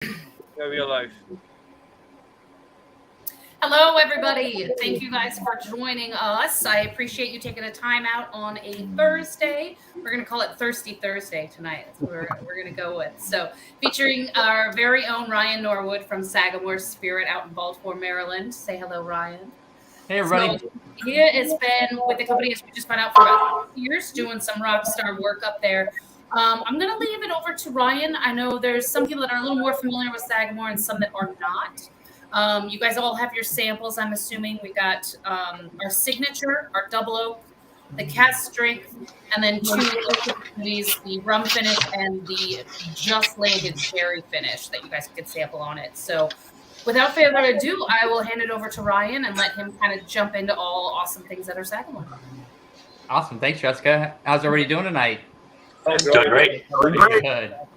Yeah, we are live. Hello, everybody. Thank you guys for joining us. I appreciate you taking a time out on a Thursday. We're going to call it Thirsty Thursday tonight. That's what we're going to go with. So, featuring our very own Ryan Norwood from Sagamore Spirit out in Baltimore, Maryland. Say hello, Ryan. Hey, everybody. So, he has been with the company, as we just found out, for about 6 years, doing some rock star work up there. I'm going to leave it over to Ryan. I know there's some people that are a little more familiar with Sagamore and some that are not. You guys all have your samples, I'm assuming. We got our signature, our double oak, the cast strength, and then two opportunities, the rum finish and the just landed sherry finish that you guys could sample on it. So without further ado, I will hand it over to Ryan and let him kind of jump into all awesome things that are Sagamore. Awesome. Thanks, Jessica. How's everybody doing tonight? Doing great.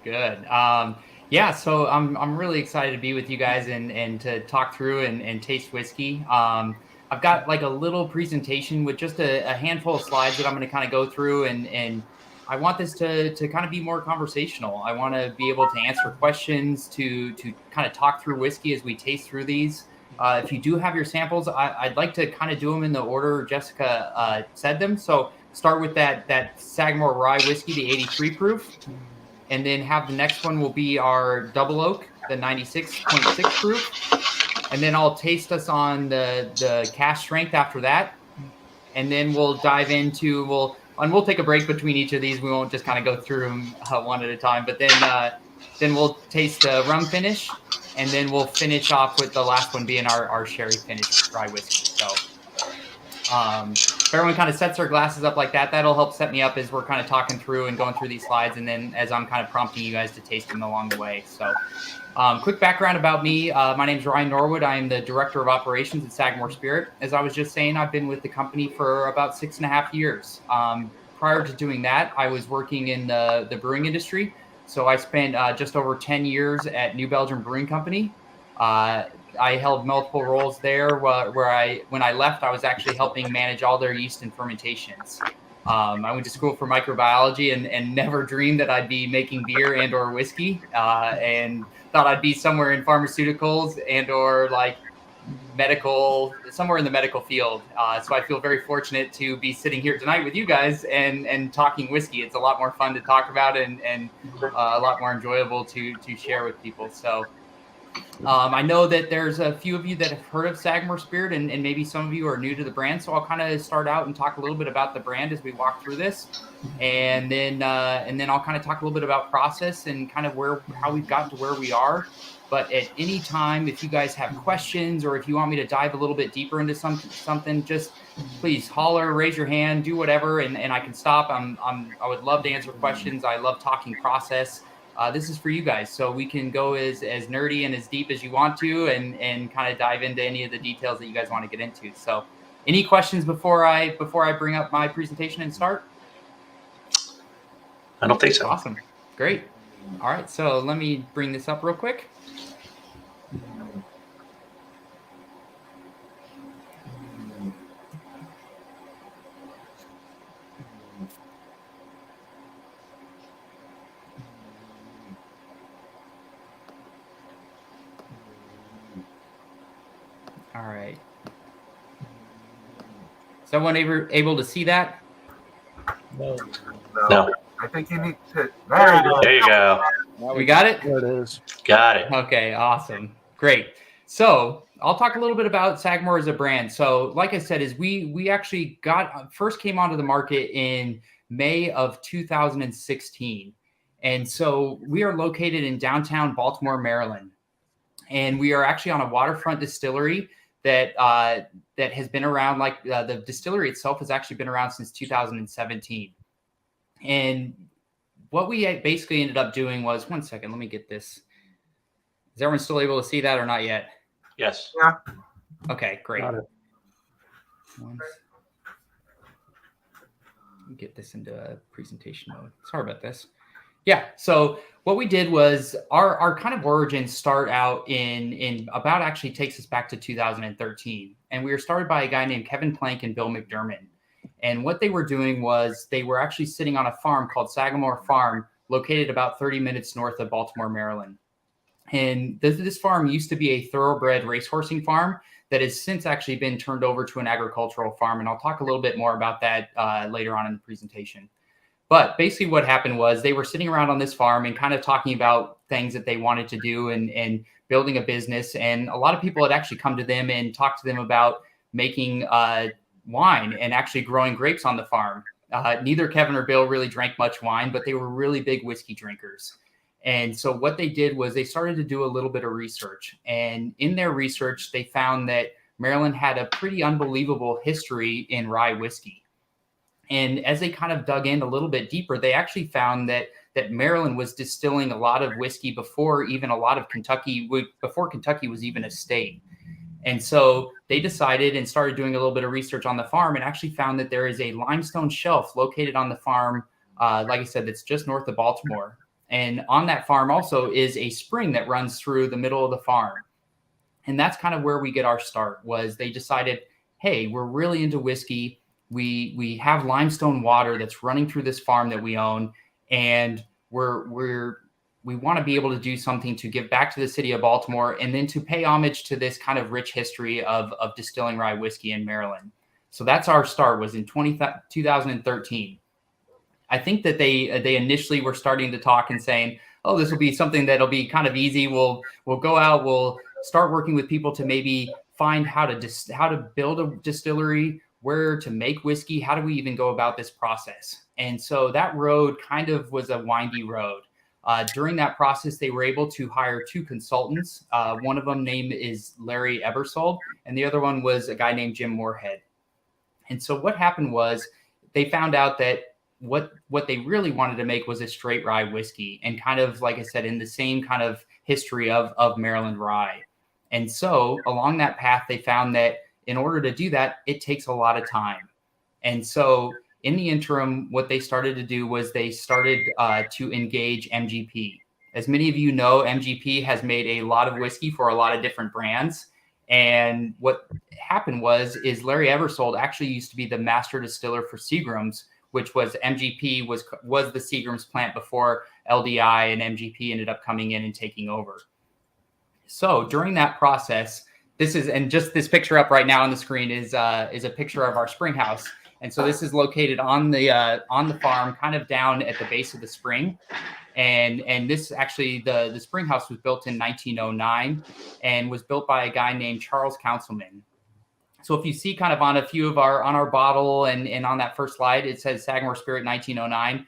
Good. Yeah, so I'm really excited to be with you guys and to talk through and taste whiskey. I've got like a little presentation with just a handful of slides that I'm going to kind of go through, and I want this to kind of be more conversational. I want to be able to answer questions, to kind of talk through whiskey as we taste through these. If you do have your samples, I'd like to kind of do them in the order Jessica said them. So start with that Sagamore Rye whiskey, the 83 proof. And then have the next one will be our double oak, the 96.6 proof. And then I'll taste us on the cast strength after that. And then we'll dive into, we'll take a break between each of these. We won't just kind of go through them one at a time. But then we'll taste the rum finish. And then we'll finish off with the last one being our sherry finished rye whiskey. So if everyone kind of sets their glasses up like that, that'll help set me up as we're kind of talking through and going through these slides, and then as I'm kind of prompting you guys to taste them along the way. So quick background about me. My name is Ryan Norwood. I am the Director of Operations at Sagamore Spirit. As I was just saying, I've been with the company for about 6.5 years. Prior to doing that, I was working in the brewing industry. So I spent just over 10 years at New Belgium Brewing Company. I held multiple roles there where when I left, I was actually helping manage all their yeast and fermentations. I went to school for microbiology and never dreamed that I'd be making beer and or whiskey, and thought I'd be somewhere in pharmaceuticals and or like medical, somewhere in the medical field. So I feel very fortunate to be sitting here tonight with you guys and talking whiskey. It's a lot more fun to talk about and a lot more enjoyable to share with people. So I know that there's a few of you that have heard of Sagamore Spirit, and maybe some of you are new to the brand. So I'll kind of start out and talk a little bit about the brand as we walk through this, and then I'll kind of talk a little bit about process and kind of how we've gotten to where we are. But at any time, if you guys have questions or if you want me to dive a little bit deeper into something, just please holler, raise your hand, do whatever, and I can stop. I would love to answer questions. I love talking process. This is for you guys, so we can go as nerdy and as deep as you want to, and kind of dive into any of the details that you guys want to get into. So, any questions before I bring up my presentation and start? I don't think so. Awesome, great. All right, so let me bring this up real quick. All right. Is everyone able to see that? No. I think you need to. There you go. We got it? There it is. Got it. Okay, awesome. Great. So I'll talk a little bit about Sagamore as a brand. So like I said, is we actually first came onto the market in May of 2016. And so we are located in downtown Baltimore, Maryland. And we are actually on a waterfront distillery that has been around, the distillery itself has actually been around since 2017. And what we basically ended up doing was, one second, let me get this. Is everyone still able to see that or not yet? Yes. Yeah. Okay, great. Got it. Let me get this into a presentation mode. Sorry about this. Yeah, so what we did was our kind of origins start out in about, actually takes us back to 2013. And we were started by a guy named Kevin Plank and Bill McDermott. And what they were doing was they were actually sitting on a farm called Sagamore Farm, located about 30 minutes north of Baltimore, Maryland. And this farm used to be a thoroughbred racehorsing farm that has since actually been turned over to an agricultural farm. And I'll talk a little bit more about that later on in the presentation. But basically what happened was they were sitting around on this farm and kind of talking about things that they wanted to do and building a business. And a lot of people had actually come to them and talked to them about making wine and actually growing grapes on the farm. Neither Kevin or Bill really drank much wine, but they were really big whiskey drinkers. And so what they did was they started to do a little bit of research. And in their research, they found that Maryland had a pretty unbelievable history in rye whiskey. And as they kind of dug in a little bit deeper, they actually found that Maryland was distilling a lot of whiskey before even a lot of Kentucky, before Kentucky was even a state. And so they decided and started doing a little bit of research on the farm and actually found that there is a limestone shelf located on the farm, like I said, that's just north of Baltimore. And on that farm also is a spring that runs through the middle of the farm. And that's kind of where we get our start. Was they decided, hey, we're really into whiskey. We have limestone water that's running through this farm that we own, and we want to be able to do something to give back to the city of Baltimore and then to pay homage to this kind of rich history of distilling rye whiskey in Maryland. So that's our start, was in 2013. I think that they initially were starting to talk and saying, oh, this will be something that'll be kind of easy. We'll go out, we'll start working with people to maybe find how to build a distillery, where to make whiskey, how do we even go about this process? And so that road kind of was a windy road. During that process, they were able to hire two consultants. One of them name is Larry Ebersold, and the other one was a guy named Jim Moorhead. And so what happened was they found out that what they really wanted to make was a straight rye whiskey, and kind of, like I said, in the same kind of history of Maryland rye. And so along that path, they found that in order to do that, it takes a lot of time. And so in the interim, what they started to do was they started to engage MGP. As many of you know, MGP has made a lot of whiskey for a lot of different brands. And what happened is Larry Ebersold actually used to be the master distiller for Seagram's, which was MGP was the Seagram's plant before LDI and MGP ended up coming in and taking over. So during that process, just this picture up right now on the screen is a picture of our spring house. And so this is located on the farm, kind of down at the base of the spring. And this actually, the spring house was built in 1909 and was built by a guy named Charles Councilman. So if you see kind of on a few of on our bottle and on that first slide, it says Sagamore Spirit 1909.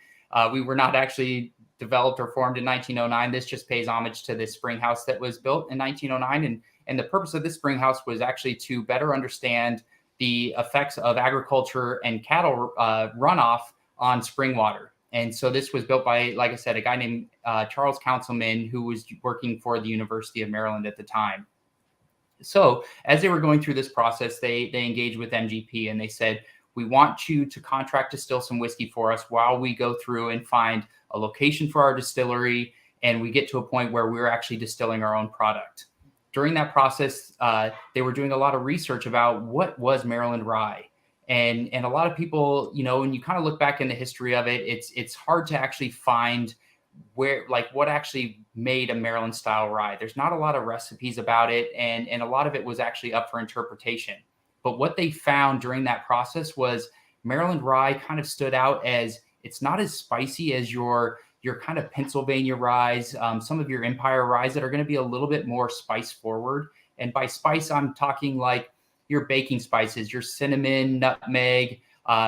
We were not actually developed or formed in 1909. This just pays homage to this spring house that was built in 1909. And the purpose of this spring house was actually to better understand the effects of agriculture and cattle runoff on spring water. And so this was built by, like I said, a guy named Charles Councilman, who was working for the University of Maryland at the time. So as they were going through this process, they engaged with MGP and they said, we want you to contract distill some whiskey for us while we go through and find a location for our distillery, and we get to a point where we're actually distilling our own product. During that process, they were doing a lot of research about what was Maryland rye. And a lot of people, when you kind of look back in the history of it, it's hard to actually find what actually made a Maryland style rye. There's not a lot of recipes about it, and a lot of it was actually up for interpretation. But what they found during that process was Maryland rye kind of stood out as it's not as spicy as your kind of Pennsylvania ryes, some of your Empire ryes that are going to be a little bit more spice forward. And by spice, I'm talking like your baking spices, your cinnamon, nutmeg,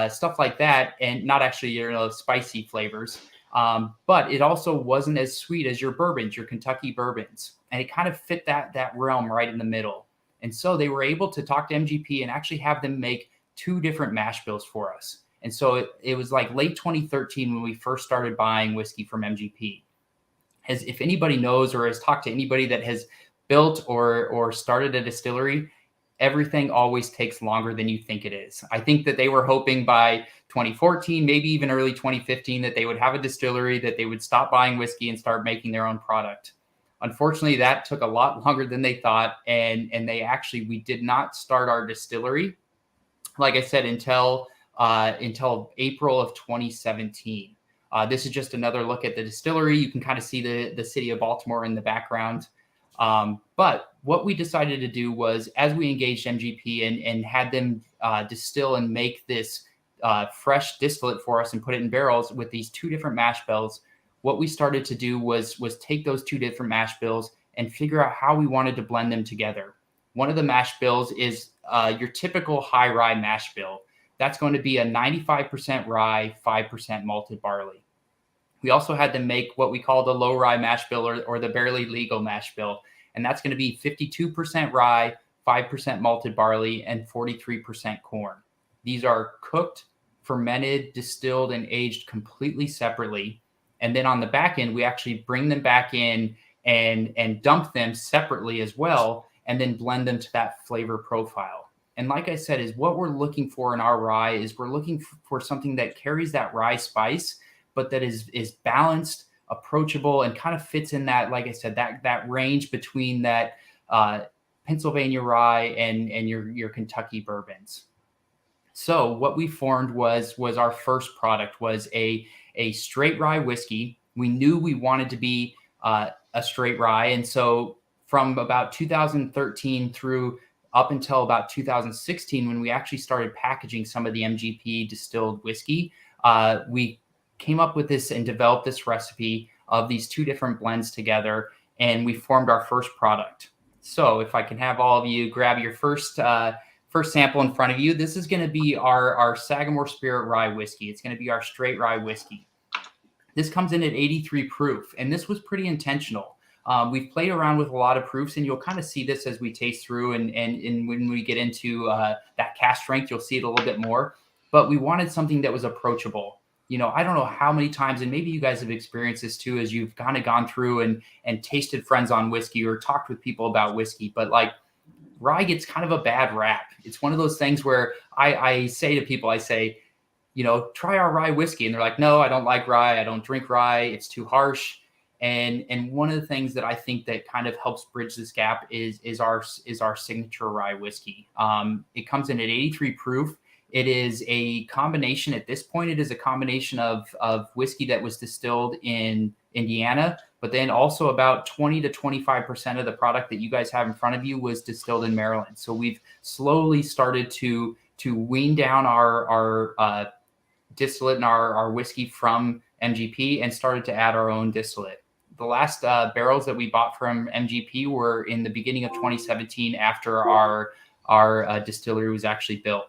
stuff like that, and not actually your spicy flavors. But it also wasn't as sweet as your bourbons, your Kentucky bourbons. And it kind of fit that realm right in the middle. And so they were able to talk to MGP and actually have them make two different mash bills for us. And so it was like late 2013 when we first started buying whiskey from MGP. As if anybody knows or has talked to anybody that has built or started a distillery, everything always takes longer than you think it is. I think that they were hoping by 2014, maybe even early 2015, that they would have a distillery, that they would stop buying whiskey and start making their own product. Unfortunately, that took a lot longer than they thought. And we did not start our distillery, like I said, until April of 2017. This is just another look at the distillery. You can kind of see the city of Baltimore in the background. But what we decided to do was, as we engaged MGP and had them distill and make this fresh distillate for us and put it in barrels with these two different mash bills, what we started to do was take those two different mash bills and figure out how we wanted to blend them together. One of the mash bills is your typical high rye mash bill. That's going to be a 95% rye, 5% malted barley. We also had to make what we call the low rye mash bill, or the barely legal mash bill. And that's going to be 52% rye, 5% malted barley, and 43% corn. These are cooked, fermented, distilled, and aged completely separately. And then on the back end, we actually bring them back in and dump them separately as well, and then blend them to that flavor profile. And like I said, is what we're looking for in our rye is we're looking for something that carries that rye spice, but that is balanced, approachable, and kind of fits in that, like I said, that range between that Pennsylvania rye and your Kentucky bourbons. So what we formed was our first product was a straight rye whiskey. We knew we wanted to be a straight rye, and so from about 2013 through up until about 2016, when we actually started packaging some of the MGP distilled whiskey, we came up with this and developed this recipe of these two different blends together, and we formed our first product. So if I can have all of you grab your first sample in front of you, this is going to be our Sagamore Spirit rye whiskey. It's going to be our straight rye whiskey. This comes in at 83 proof, and this was pretty intentional. We've played around with a lot of proofs, and you'll kind of see this as we taste through, and when we get into that cask strength, you'll see it a little bit more. But we wanted something that was approachable. You know, I don't know how many times, and maybe you guys have experienced this too, as you've kind of gone through and tasted friends on whiskey or talked with people about whiskey, but like rye gets kind of a bad rap. It's one of those things where I say to people, I say, you know, try our rye whiskey. And they're like, no, I don't like rye. I don't drink rye. It's too harsh. And one of the things that I think that kind of helps bridge this gap is our signature rye whiskey. It comes in at 83 proof. It is a combination at this point. It is a combination of whiskey that was distilled in Indiana, but then also about 20 to 25% of the product that you guys have in front of you was distilled in Maryland. So we've slowly started to wean down our distillate and our whiskey from MGP and started to add our own distillate. The last barrels that we bought from MGP were in the beginning of 2017 after our distillery was actually built.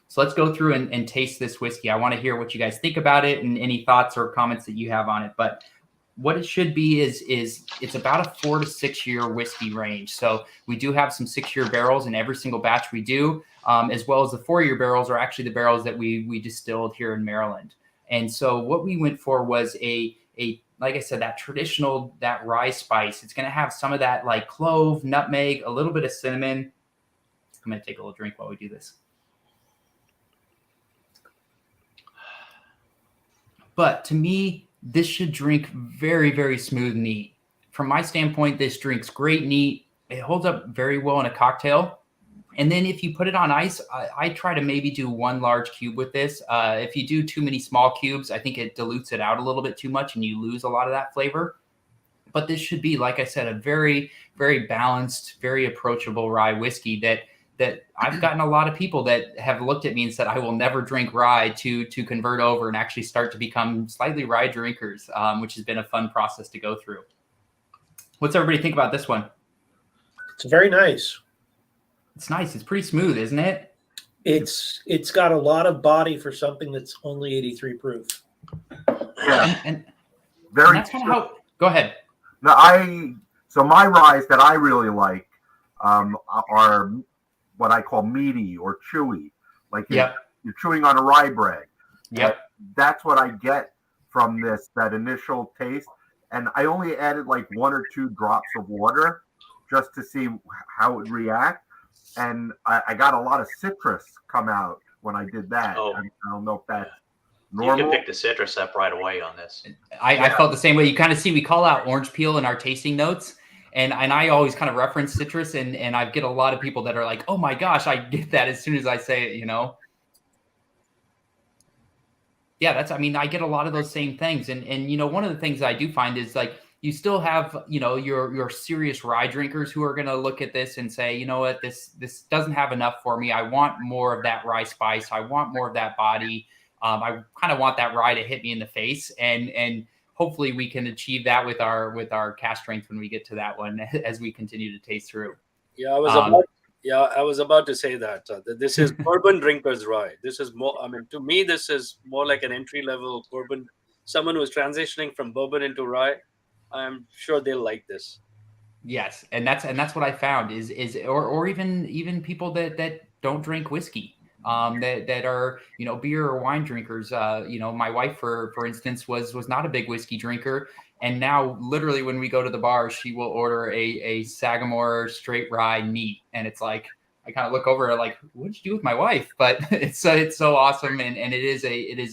So let's go through and taste this whiskey. I want to hear what you guys think about it and any thoughts or comments that you have on it. But what it should be is it's about a 4 to 6 year whiskey range. So we do have some 6-year barrels in every single batch we do, as well as the 4-year barrels are actually the barrels that we distilled here in Maryland. And so what we went for was a like I said, that traditional, that rye spice. It's going to have some of that like clove, nutmeg, a little bit of cinnamon. I'm going to take a little drink while we do this. But to me, this should drink very, very smooth neat. From my standpoint, this drinks great neat. It holds up very well in a cocktail. And then if you put it on ice, I try to maybe do 1 large cube with this. If you do too many small cubes, I think it dilutes it out a little bit too much and you lose a lot of that flavor. But this should be, like I said, a very, very balanced, very approachable rye whiskey that I've gotten a lot of people that have looked at me and said, I will never drink rye to convert over and actually start to become slightly rye drinkers, which has been a fun process to go through. What's everybody think about this one? It's very nice. It's nice. It's pretty smooth, isn't it? It's got a lot of body for something that's only 83 proof. Yeah, And very. that's kind of how. Go ahead. No, so my ryes that I really like are what I call meaty or chewy, like you're chewing on a rye bread. Yep. And that's what I get from that initial taste. And I only added like 1 or 2 drops of water just to see how it would react. And I got a lot of citrus come out when I did that. Oh. I don't know if that's normal. You can pick the citrus up right away on this. I felt the same way. You kind of see we call out orange peel in our tasting notes. And I always kind of reference citrus, and I get a lot of people that are like, oh my gosh, I get that as soon as I say it, you know? Yeah, I get a lot of those same things. And you know, one of the things I do find is like, you still have, your serious rye drinkers who are going to look at this and say, you know what, this doesn't have enough for me. I want more of that rye spice. I want more of that body. I kind of want that rye to hit me in the face, and hopefully we can achieve that with our cask strength when we get to that one as we continue to taste through. Yeah, I was about to say that this is bourbon drinkers rye. This is more. I mean, to me, this is more like an entry level bourbon. Someone who's transitioning from bourbon into rye. I'm sure they'll like this. Yes, and that's what I found is or even people that don't drink whiskey, that are beer or wine drinkers. My wife for instance was not a big whiskey drinker, and now literally when we go to the bar, she will order a Sagamore straight rye neat, and it's like I kind of look over like, what did you do with my wife? But it's so awesome, and it is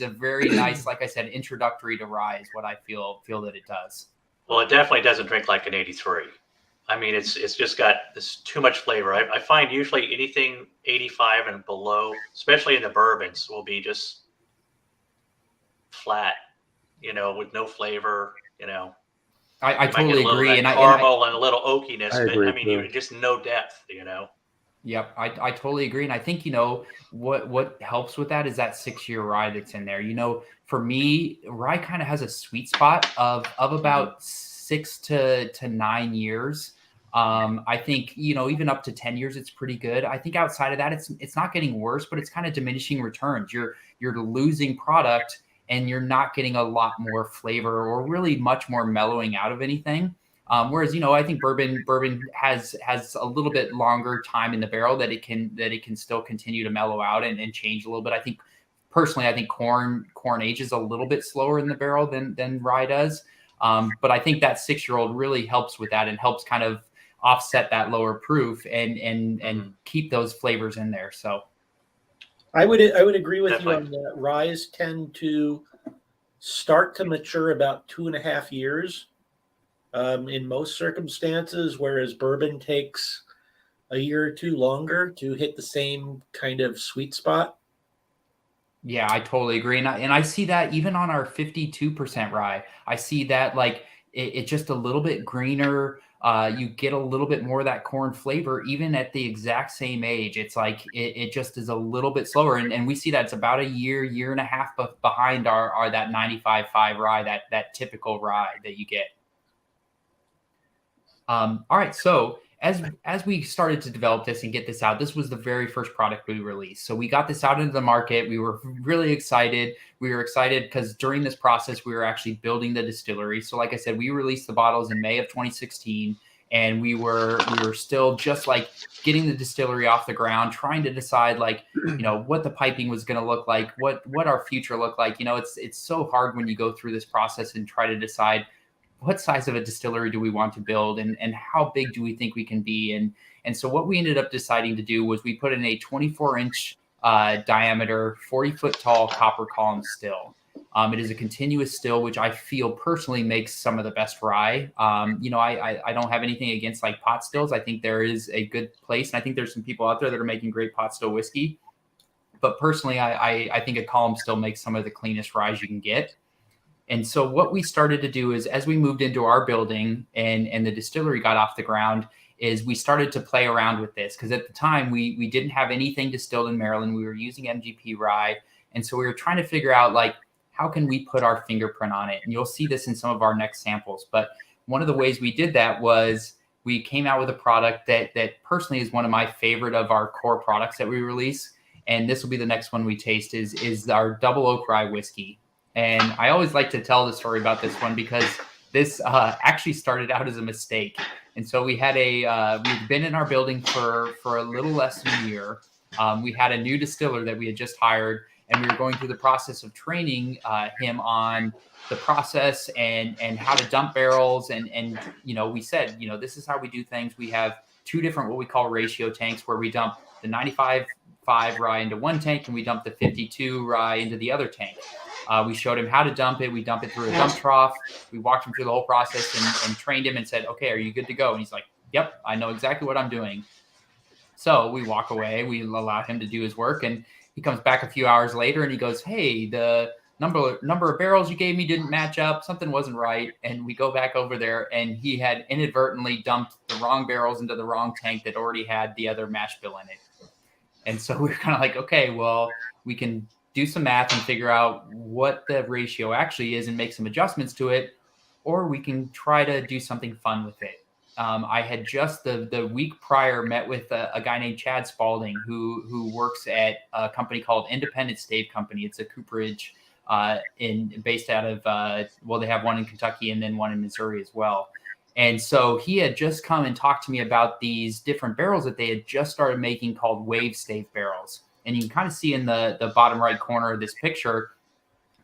a very nice, like I said, introductory to rye is what I feel that it does. Well, it definitely doesn't drink like an 83. I mean, it's just got this too much flavor. I find usually anything 85 and below, especially in the bourbons, will be just flat, with no flavor. I totally agree, and caramel and a little oakiness, but I mean, you just no depth. Yep, I totally agree, and I think what helps with that is that 6-year rye that's in there. For me, rye kind of has a sweet spot of about 6 to 9 years. I think even up to 10 years, it's pretty good. I think outside of that, it's not getting worse, but it's kind of diminishing returns. You're losing product, and you're not getting a lot more flavor or really much more mellowing out of anything. Whereas I think bourbon has a little bit longer time in the barrel that it can still continue to mellow out and change a little bit. I think corn ages a little bit slower in the barrel than rye does. But I think that 6-year-old really helps with that and helps kind of offset that lower proof and keep those flavors in there. So I would agree with you on that. Ryes tend to start to mature about 2.5 years in most circumstances, whereas bourbon takes a year or two longer to hit the same kind of sweet spot. Yeah, I totally agree. And I see that even on our 52% rye, I see that like it's just a little bit greener. You get a little bit more of that corn flavor, even at the exact same age. It's like it just is a little bit slower. And we see that it's about a year and a half behind our that 95.5 rye, that typical rye that you get. All right. So as we started to develop this and get this out, this was the very first product we released. So we got this out into the market. We were really excited. We were excited because during this process, we were actually building the distillery. So like I said, we released the bottles in May of 2016, and we were still just like getting the distillery off the ground, trying to decide like, what the piping was going to look like, what our future looked like. It's so hard when you go through this process and try to decide what size of a distillery do we want to build and how big do we think we can be? And so what we ended up deciding to do was we put in a 24-inch diameter, 40-foot tall copper column still. It is a continuous still, which I feel personally makes some of the best rye. I don't have anything against like pot stills. I think there is a good place, and I think there's some people out there that are making great pot still whiskey. But personally, I think a column still makes some of the cleanest rye you can get. And so what we started to do is as we moved into our building and the distillery got off the ground is we started to play around with this because at the time we didn't have anything distilled in Maryland. We were using MGP rye. And so we were trying to figure out like, how can we put our fingerprint on it? And you'll see this in some of our next samples. But one of the ways we did that was we came out with a product that personally is one of my favorite of our core products that we release. And this will be the next one we taste is our double oak rye whiskey. And I always like to tell the story about this one because this actually started out as a mistake. And so we had we'd been in our building for a little less than a year. We had a new distiller that we had just hired, and we were going through the process of training him on the process and how to dump barrels. And we said, this is how we do things. We have 2 different what we call ratio tanks where we dump the 95.5 rye into one tank and we dump the 52 rye into the other tank. We showed him how to dump it. We dump it through a dump trough. We walked him through the whole process and trained him and said, okay, are you good to go? And he's like, yep, I know exactly what I'm doing. So we walk away. We allow him to do his work. And he comes back a few hours later and he goes, hey, the number of barrels you gave me didn't match up. Something wasn't right. And we go back over there, and he had inadvertently dumped the wrong barrels into the wrong tank that already had the other mash bill in it. And so we were kind of like, okay, well, we can do some math and figure out what the ratio actually is and make some adjustments to it, or we can try to do something fun with it. I had just the week prior met with a guy named Chad Spalding who works at a company called Independent Stave Company. It's a cooperage based out of they have one in Kentucky and then one in Missouri as well. And so he had just come and talked to me about these different barrels that they had just started making called wave stave barrels. And you can kind of see in the bottom right corner of this picture,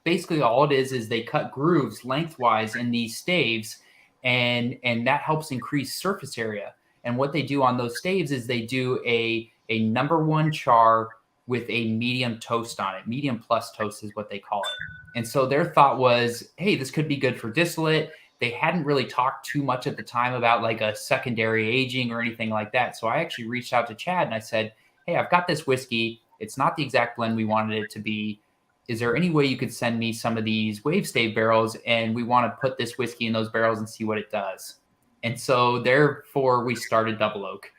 basically all it is they cut grooves lengthwise in these staves, and that helps increase surface area. And what they do on those staves is they do a number one char with a medium toast on it. Medium plus toast is what they call it. And so their thought was, hey, this could be good for distillate. They hadn't really talked too much at the time about like a secondary aging or anything like that. So I actually reached out to Chad and I said, hey, I've got this whiskey. It's not the exact blend we wanted it to be. Is there any way you could send me some of these wave stave barrels? And we want to put this whiskey in those barrels and see what it does. And so therefore we started Double Oak.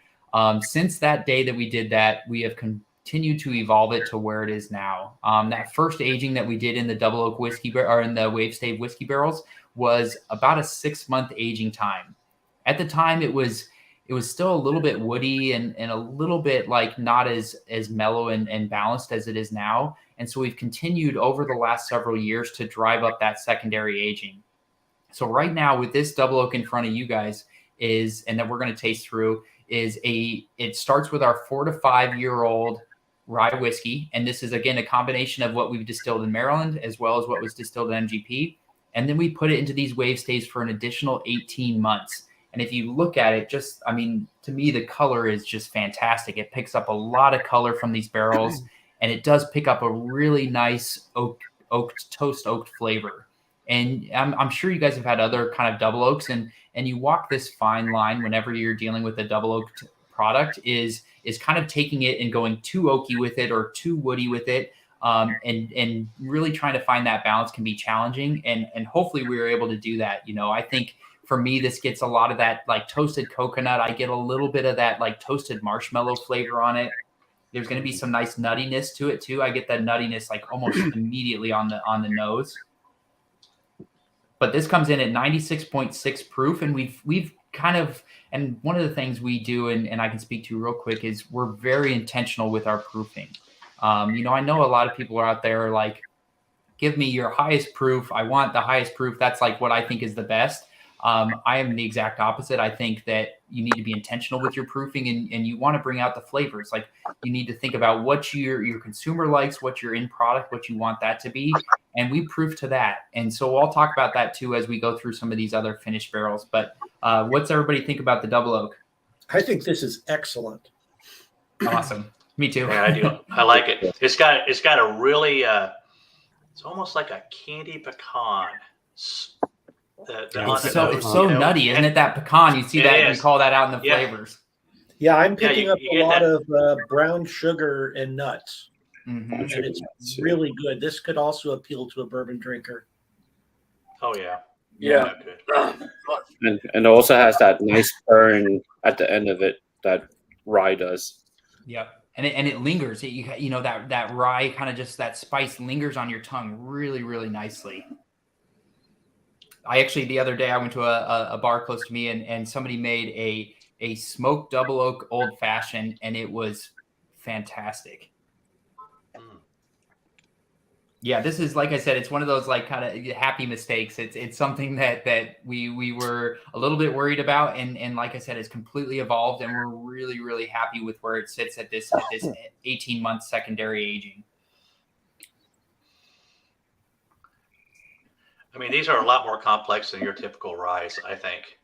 Since that day that we did that, we have continued to evolve it to where it is now. That first aging that we did in the Double Oak whiskey or in the wave stave whiskey barrels was about a 6-month aging time. At the time, it was still a little bit woody and a little bit like not as mellow and balanced as it is now. And so we've continued over the last several years to drive up that secondary aging. So right now with this Double Oak in front of you guys and that we're going to taste through it starts with our 4 to 5 year old rye whiskey. And this is again, a combination of what we've distilled in Maryland as well as what was distilled in MGP. And then we put it into these wave staves for an additional 18 months. And if you look at it, to me, the color is just fantastic. It picks up a lot of color from these barrels, and it does pick up a really nice toast-oaked flavor. And I'm sure you guys have had other kind of double oaks, and you walk this fine line whenever you're dealing with a double oaked product is kind of taking it and going too oaky with it or too woody with it. And really trying to find that balance can be challenging. And hopefully we were able to do that. I think for me, this gets a lot of that like toasted coconut. I get a little bit of that like toasted marshmallow flavor on it. There's going to be some nice nuttiness to it too. I get that nuttiness like almost immediately on the nose. But this comes in at 96.6 proof. And we've kind of, and one of the things we do, and I can speak to real quick, is we're very intentional with our proofing. I know a lot of people are out there like, give me your highest proof. I want the highest proof. That's like what I think is the best. I am the exact opposite. I think that you need to be intentional with your proofing and you want to bring out the flavors. Like you need to think about what your consumer likes, what your end product, what you want that to be. And we proof to that. And so I'll talk about that too as we go through some of these other finished barrels. But what's everybody think about the Double Oak? I think this is excellent. Awesome. Me too. Yeah, I do. I like it. It's got a really it's almost like a candy pecan. It's so nutty, isn't it? That pecan, you see that, you call that out in the flavors. Yeah, I'm picking up a lot of brown sugar and nuts. Mm-hmm. And it's really good. This could also appeal to a bourbon drinker. Oh yeah. Yeah. And it also has that nice burn at the end of it that rye does. Yep. And it lingers. That rye kind of just that spice lingers on your tongue really, really nicely. The other day I went to a bar close to me and somebody made a smoked Double Oak old fashioned, and it was fantastic. Yeah, this is, like I said, it's one of those like kind of happy mistakes. It's something that we were a little bit worried about, and like I said, it's completely evolved, and we're really, really happy with where it sits at this 18-month secondary aging. I mean, these are a lot more complex than your typical ryes, I think.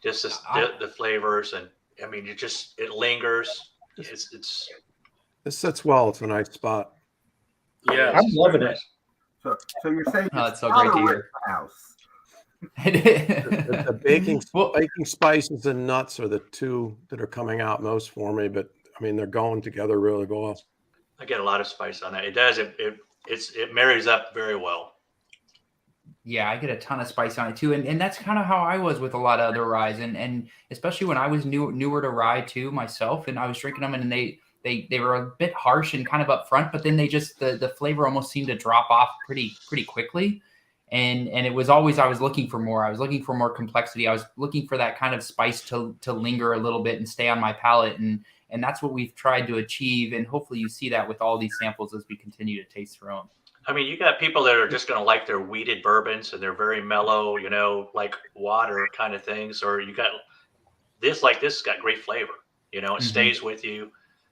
Just the flavors, and I mean, it lingers. This sits well. It's a nice spot. Yeah, I'm loving it. So you're saying it's so great to hear. House. The baking spices and nuts are the two that are coming out most for me, but I mean, they're going together really well. I get a lot of spice on that. It does. it marries up very well. Yeah, I get a ton of spice on it too, and that's kind of how I was with a lot of other ryes, and especially when I was newer to rye too myself, and I was drinking them, and they were a bit harsh and kind of upfront, but then they just the flavor almost seemed to drop off pretty quickly, and it was always I was looking for more. I was looking for more complexity. I was looking for that kind of spice to linger a little bit and stay on my palate, and that's what we've tried to achieve, and hopefully you see that with all these samples as we continue to taste through them. I mean, you got people that are just going to like their wheated bourbons and they're very mellow, like water kind of things. Or you got this, like this has got great flavor. It stays with you.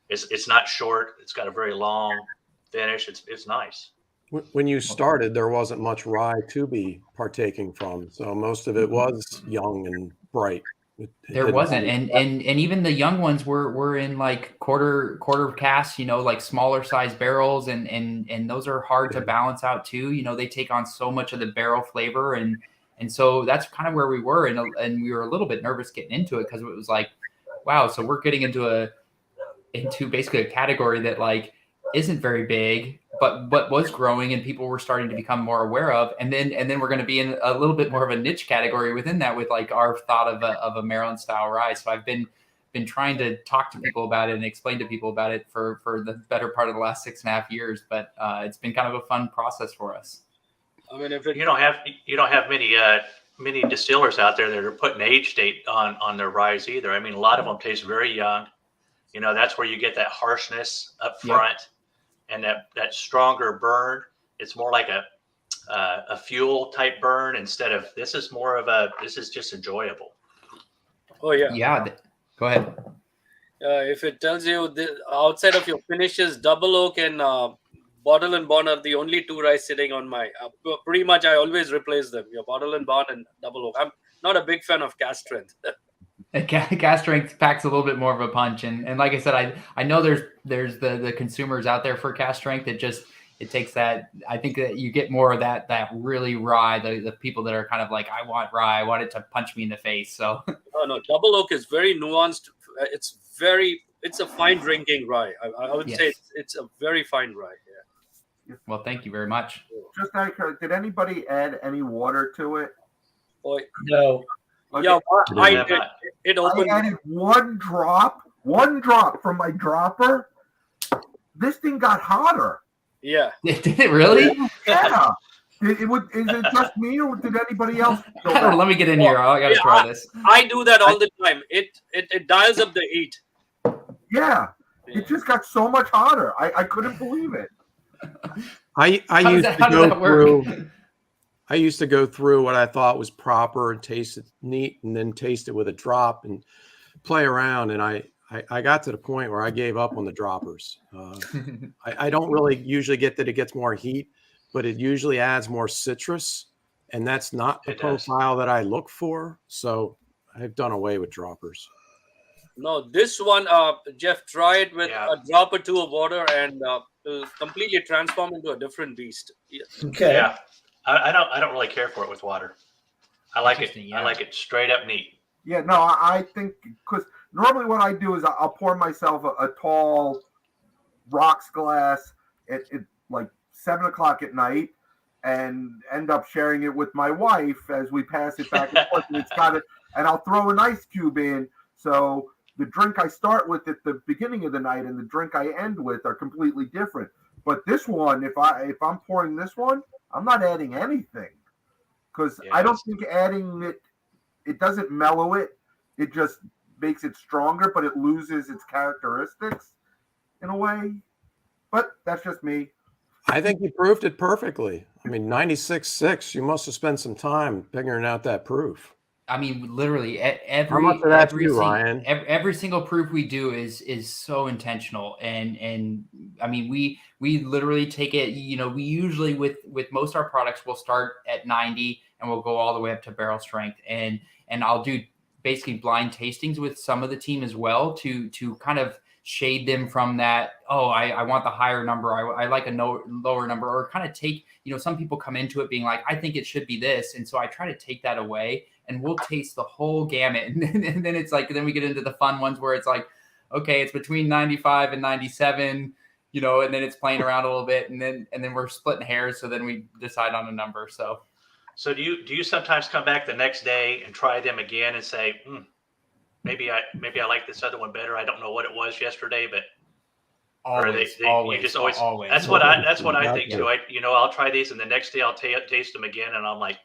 It's not short. It's got a very long finish. It's nice. When you started, there wasn't much rye to be partaking from, so most of it was young and bright. There wasn't, and even the young ones were in like quarter casks, like smaller size barrels, and those are hard to balance out too. They take on so much of the barrel flavor, and so that's kind of where we were, and we were a little bit nervous getting into it because it was like, wow, so we're getting into basically a category that like isn't very big, but was growing and people were starting to become more aware of. And then we're going to be in a little bit more of a niche category within that with like our thought of a Maryland style rye. So I've been trying to talk to people about it and explain to people about it for the better part of the last 6.5 years. But it's been kind of a fun process for us. I mean, if you don't have many distillers out there that are putting age date on their ryes either. I mean, a lot of them taste very young. That's where you get that harshness up front. Yep. And that stronger burn, it's more like a fuel type burn instead of this is just enjoyable. Oh yeah. Yeah. Go ahead. If it tells you outside of your finishes, double oak and bottle and bond are the only two ryes sitting on my. Pretty much, I always replace them. Your bottle and bond and double oak. I'm not a big fan of cask strength. Cask strength packs a little bit more of a punch, and like I said, I know there's the consumers out there for cask strength. It takes that. I think that you get more of that really rye. The people that are kind of like, I want rye. I want it to punch me in the face. So no, double oak is very nuanced. It's a fine drinking rye. I would say it's a very fine rye. Yeah. Well, thank you very much. Just did anybody add any water to it? Oh, no. Okay. Yeah, I did. It opened. I added one drop from my dropper. This thing got hotter. Yeah. Did it really? Yeah. Is it just me, or did anybody else? Let me get in here. I gotta try this. I do that all the time. It dials up the heat. Yeah. It just got so much hotter. I couldn't believe it. I used to go through what I thought was proper and taste it neat, and then taste it with a drop and play around. And I got to the point where I gave up on the droppers. I don't really usually get that it gets more heat, but it usually adds more citrus, and that's not the profile that I look for. So I've done away with droppers. No, this one, Jeff, try it with a drop or two of water, and it'll completely transform into a different beast. Yeah. Okay. Yeah. I don't really care for it with water. I like it. Yeah. I like it straight up neat. Yeah, no, I think because normally what I do is I'll pour myself a tall rocks glass at like 7 o'clock at night, and end up sharing it with my wife as we pass it back and forth. And I'll throw an ice cube in. So the drink I start with at the beginning of the night and the drink I end with are completely different. But this one, if I'm pouring this one, I'm not adding anything, because I don't think adding it doesn't mellow it. It just makes it stronger, but it loses its characteristics in a way. But that's just me. I think you proved it perfectly. I mean, 96.6, you must have spent some time figuring out that proof. I mean, literally How much of that you, Ryan? Every single proof we do is so intentional, and I mean we literally take it. We usually with most of our products we'll start at 90 and we'll go all the way up to barrel strength, and I'll do basically blind tastings with some of the team as well to kind of shade them from that. Oh, I want the higher number. I like a lower number, or kind of take, some people come into it being like, I think it should be this. And so I try to take that away, and we'll taste the whole gamut. And then it's like, then we get into the fun ones where it's like, okay, it's between 95 and 97. you know, and then it's playing around a little bit, and then we're splitting hairs. So then we decide on a number. So do you sometimes come back the next day and try them again and say, maybe I like this other one better. I don't know what it was yesterday, but always. You just always. That's what I think too. I'll try these, and the next day I'll taste them again, and I'm like,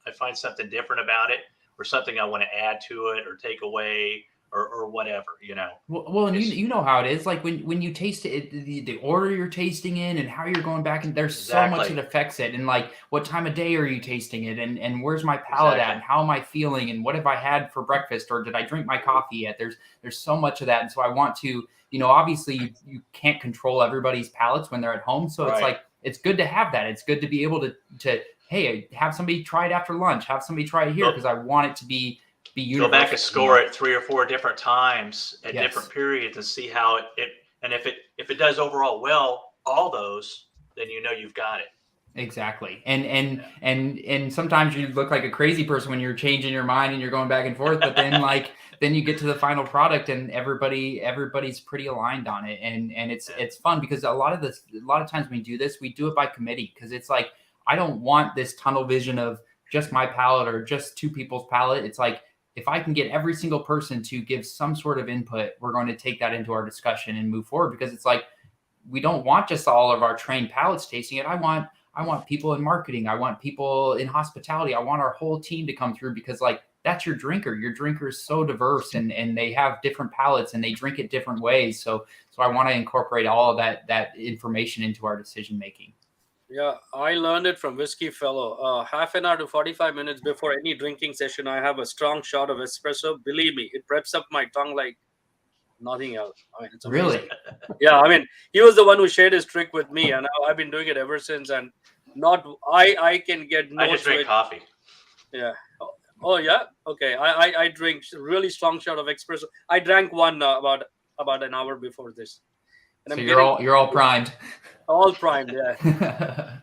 I find something different about it, or something I want to add to it, or take away, or whatever, you know. Well, and you know how it is. Like when you taste it, the order you're tasting in, and how you're going back, and there's so much that affects it. And like, what time of day are you tasting it, and where's my palate at, and how am I feeling, and what have I had for breakfast, or did I drink my coffee yet? There's so much of that, and so I want to, you know, obviously you can't control everybody's palates when they're at home, so it's like it's good to have that. It's good to be able to hey, have somebody try it after lunch, have somebody try it here, because I want it to be universal. Go back and score it 3 or 4 different times at different periods and see how it and if it does overall well, all those, then you know you've got it. Exactly. And sometimes you look like a crazy person when you're changing your mind and you're going back and forth, but then then you get to the final product and everybody's pretty aligned on it. And it's fun because a lot of times when we do this, we do it by committee, because it's like, I don't want this tunnel vision of just my palate or just two people's palate. It's like, if I can get every single person to give some sort of input, we're going to take that into our discussion and move forward, because it's like, we don't want just all of our trained palates tasting it. I want people in marketing. I want people in hospitality. I want our whole team to come through, because like, that's your drinker. Your drinker is so diverse, and they have different palates and they drink it different ways. So I want to incorporate all of that information into our decision making. Yeah, I learned it from Whiskey Fellow. Half an hour to 45 minutes before any drinking session, I have a strong shot of espresso. Believe me, it preps up my tongue like nothing else. I mean, it's amazing. Really? Yeah, I mean, he was the one who shared his trick with me, and I've been doing it ever since. And I can get. I just drink coffee. Yeah. Oh yeah. Okay. I drink really strong shot of espresso. I drank one about an hour before this. And so you're all primed. All primed, yeah.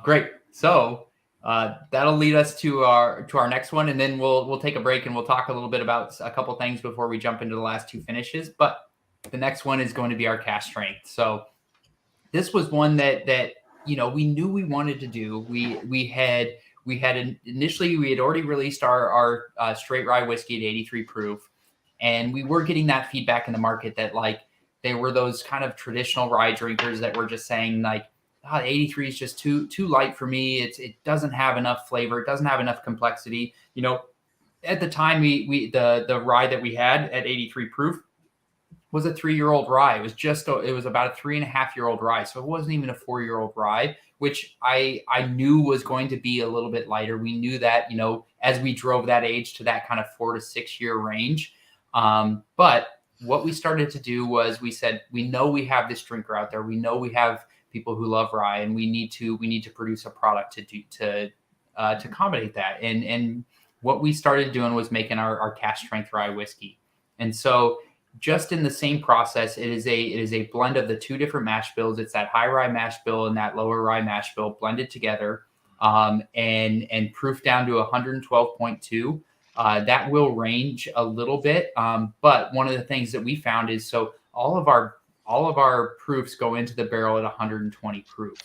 Great. So that'll lead us to our next one, and then we'll take a break and we'll talk a little bit about a couple things before we jump into the last two finishes. But the next one is going to be our cask strength. So this was one that we knew we wanted to do. We had initially already released our straight rye whiskey at 83 proof, and we were getting that feedback in the market that like, they were those kind of traditional rye drinkers that were just saying like, 83 is just too light for me. It doesn't have enough flavor. It doesn't have enough complexity. You know, at the time the rye that we had at 83 proof was a 3-year-old rye. It was about a 3.5-year-old rye. So it wasn't even a 4-year-old rye, which I knew was going to be a little bit lighter. We knew that, you know, as we drove that age to that kind of 4 to 6 year range. But what we started to do was we said, we know we have this drinker out there. We know we have people who love rye, and we need to produce a product to accommodate that. And what we started doing was making our cask strength rye whiskey. And so just in the same process, it is a blend of the two different mash bills. It's that high rye mash bill and that lower rye mash bill blended together, and proof down to 112.2. That will range a little bit, but one of the things that we found is, so all of our proofs go into the barrel at 120 proof.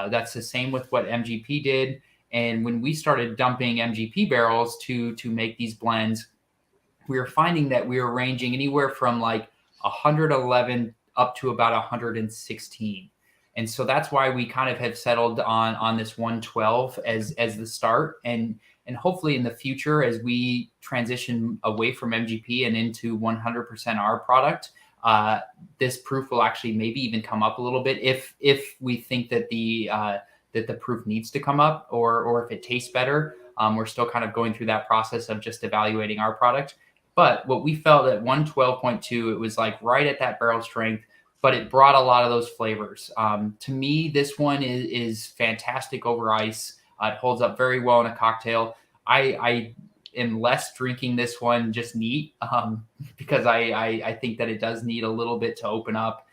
That's the same with what MGP did. And when we started dumping MGP barrels to make these blends, we were finding that we were ranging anywhere from like 111 up to about 116. And so that's why we kind of have settled on this 112 as the start. And hopefully in the future, as we transition away from MGP and into 100% our product, this proof will actually maybe even come up a little bit if we think that the proof needs to come up, or if it tastes better. We're still kind of going through that process of just evaluating our product. But what we felt at 112.2, it was like right at that barrel strength, but it brought a lot of those flavors. To me, this one is fantastic over ice. It holds up very well in a cocktail. I am less drinking this one just neat, because I think that it does need a little bit to open up,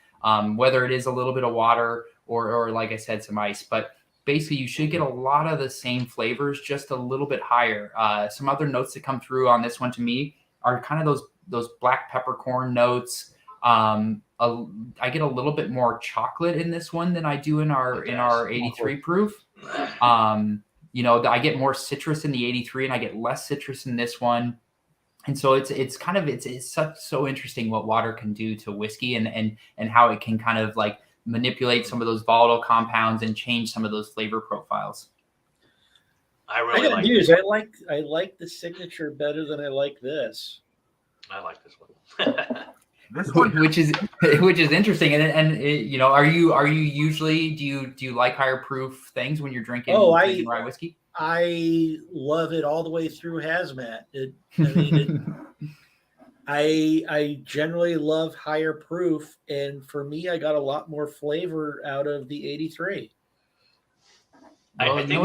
whether it is a little bit of water or like I said, some ice. But basically, you should get a lot of the same flavors, just a little bit higher. Some other notes that come through on this one to me are kind of those black peppercorn notes, I get a little bit more chocolate in this one than I do in our 83 proof. I get more citrus in the 83 and I get less citrus in this one. And so it's so interesting what water can do to whiskey and how it can kind of like manipulate some of those volatile compounds and change some of those flavor profiles. I really like news. I like the signature better than I like this. I like this one. This one, which is interesting. And are you usually do you like higher proof things when you're drinking rye whiskey? I love it all the way through hazmat. I generally love higher proof, and for me, I got a lot more flavor out of the 83. Well, you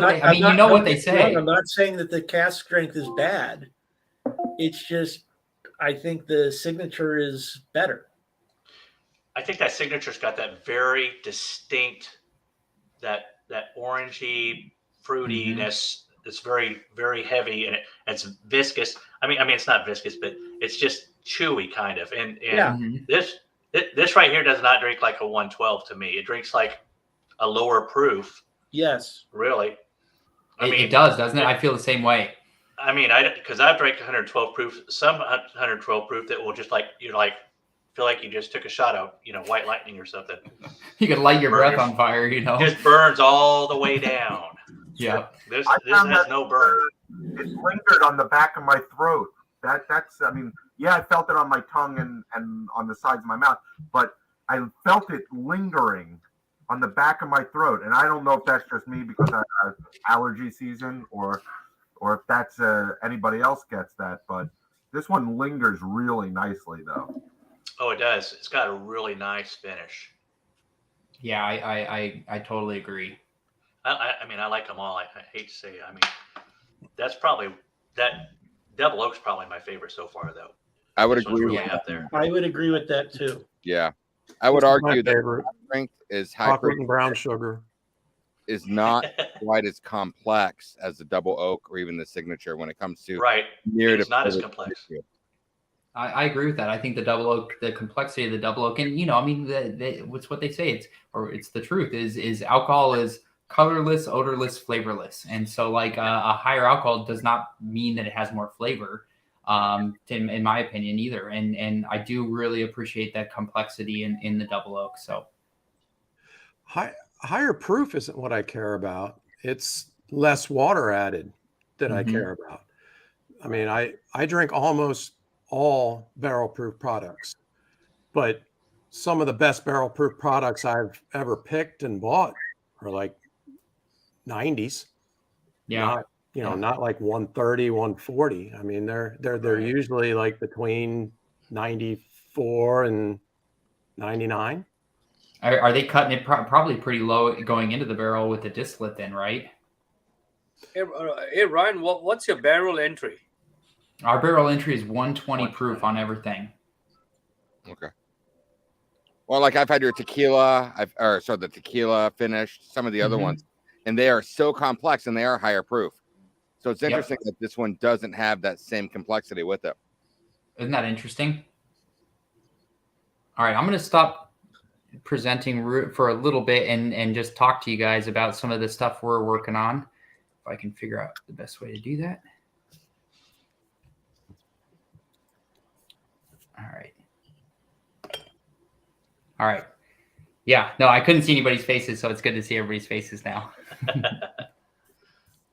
know what they say. I'm not saying that the cask strength is bad. It's just I think the signature is better. I think that signature's got that very distinct, that orangey fruitiness. It's very, very heavy, and it's viscous. I mean, it's not viscous, but it's just chewy kind of. And this right here does not drink like a 112 to me. It drinks like a lower proof. Yes, really. It does, doesn't it? I feel the same way. I mean, because I've drank 112 proof, some 112 proof that will just feel like you just took a shot of, white lightning or something. You could light your breath on fire, Just burns all the way down. Yeah. This has no burn. It lingered on the back of my throat. I felt it on my tongue and on the sides of my mouth, but I felt it lingering on the back of my throat. And I don't know if that's just me because I have allergy season or if that's anybody else gets that, but this one lingers really nicely though. Oh, it does. It's got a really nice finish. Yeah, I totally agree. I like them all. I hate to say it. That's probably that Double Oak's probably my favorite so far, though. I would This one's agree really with up there. I would agree with that too. Yeah, I would argue that favorite. strength is Chocolate and brown sugar is not quite as complex as the Double Oak or even the Signature when it comes to Right. It's not as complex. I agree with that. I think the Double Oak, the complexity of the Double Oak, and what's what they say. It's the truth. Is alcohol is colorless, odorless, flavorless, and so like a higher alcohol does not mean that it has more flavor, in my opinion either. And I do really appreciate that complexity in the Double Oak. So higher proof isn't what I care about. It's less water added that I care about. I mean, I drink almost all barrel proof products, but some of the best barrel proof products I've ever picked and bought are like 90s. Yeah. Not like 130, 140. I mean, they're usually like between 94 and 99. Are they cutting it probably pretty low going into the barrel with the distillate then, right? Hey Ryan, what's your barrel entry? Our barrel entry is 120 proof on everything. Okay. Well, like I've had your tequila, the tequila finished, some of the other ones, and they are so complex and they are higher proof. So it's interesting that this one doesn't have that same complexity with it. Isn't that interesting? All right, I'm going to stop presenting for a little bit and just talk to you guys about some of the stuff we're working on. If I can figure out the best way to do that. All right. Yeah, no, I couldn't see anybody's faces, so it's good to see everybody's faces now.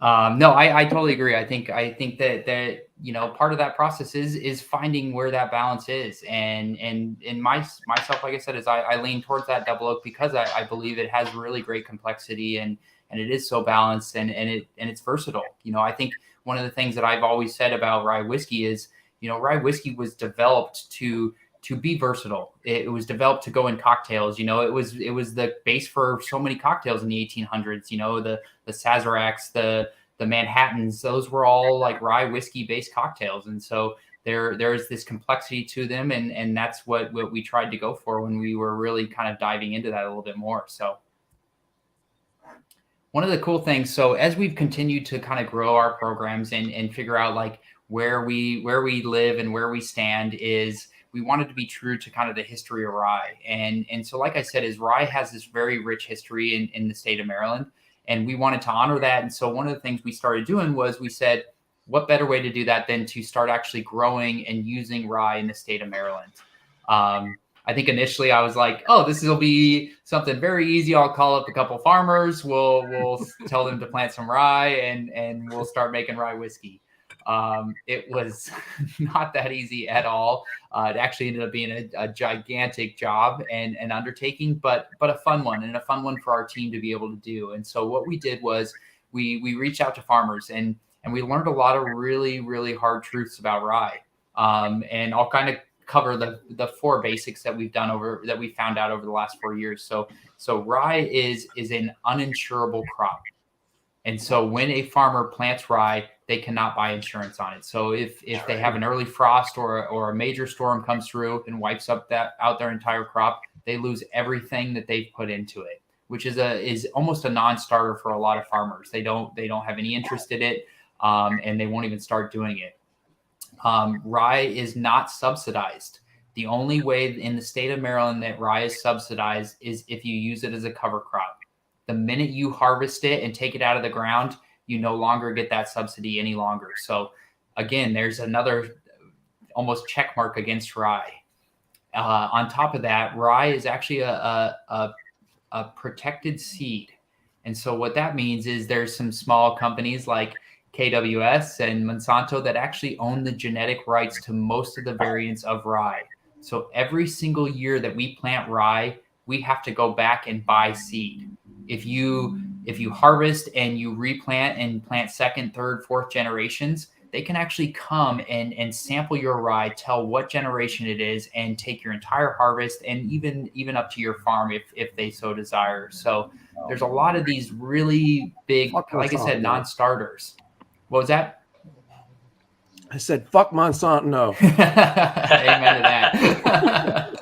No, I totally agree. I think that part of that process is finding where that balance is, and in myself, like I said, is I lean towards that Double Oak because I believe it has really great complexity and it is so balanced and it's versatile. I think one of the things that I've always said about rye whiskey is rye whiskey was developed to be versatile. It was developed to go in cocktails. It was the base for so many cocktails in the 1800s. The Sazeracs, the Manhattans, those were all like rye whiskey based cocktails. And so there is this complexity to them. And that's what we tried to go for when we were really kind of diving into that a little bit more. So one of the cool things, so as we've continued to kind of grow our programs and figure out like where we live and where we stand is we wanted to be true to kind of the history of rye. And so, like I said, is rye has this very rich history in the state of Maryland, and we wanted to honor that. And so one of the things we started doing was we said, what better way to do that than to start actually growing and using rye in the state of Maryland? I think initially I was like, oh, this will be something very easy. I'll call up a couple farmers. We'll tell them to plant some rye and we'll start making rye whiskey. It was not that easy at all. It actually ended up being a gigantic job and an undertaking, but a fun one, and a fun one for our team to be able to do. And so what we did was we reached out to farmers and we learned a lot of really, really hard truths about rye. And I'll kind of cover the four basics that we found out over the last 4 years. So rye is an uninsurable crop. And so when a farmer plants rye, they cannot buy insurance on it. So if they have an early frost or a major storm comes through and wipes out their entire crop, they lose everything that they've put into it, which is almost a non-starter for a lot of farmers. They don't have any interest in it, and they won't even start doing it. Rye is not subsidized. The only way in the state of Maryland that rye is subsidized is if you use it as a cover crop. The minute you harvest it and take it out of the ground, you no longer get that subsidy any longer. So again, there's another almost check mark against rye. On top of that, rye is actually a protected seed. And so what that means is there's some small companies like KWS and Monsanto that actually own the genetic rights to most of the variants of rye. So every single year that we plant rye, we have to go back and buy seed. If you harvest and you replant and plant second, third, fourth generations, they can actually come and sample your rye, tell what generation it is, and take your entire harvest and even up to your farm if they so desire. So there's a lot of these really big, like I said, non-starters. What was that? I said, fuck Monsanto. Amen to that.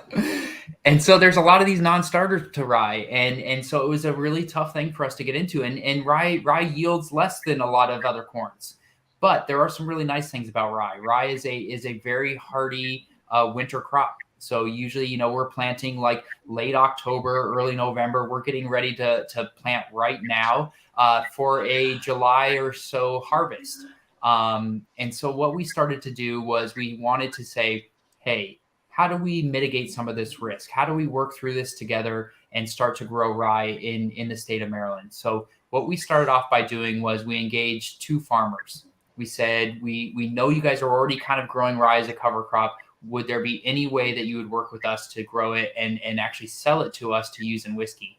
And so there's a lot of these non-starters to rye. And so it was a really tough thing for us to get into. And rye yields less than a lot of other corns. But there are some really nice things about rye. Rye is a very hardy winter crop. So usually, we're planting like late October, early November. We're getting ready to plant right now for a July or so harvest. And so what we started to do was we wanted to say, hey, how do we mitigate some of this risk? How do we work through this together and start to grow rye in the state of Maryland? So what we started off by doing was we engaged 2 farmers. We said, we know you guys are already kind of growing rye as a cover crop. Would there be any way that you would work with us to grow it and actually sell it to us to use in whiskey?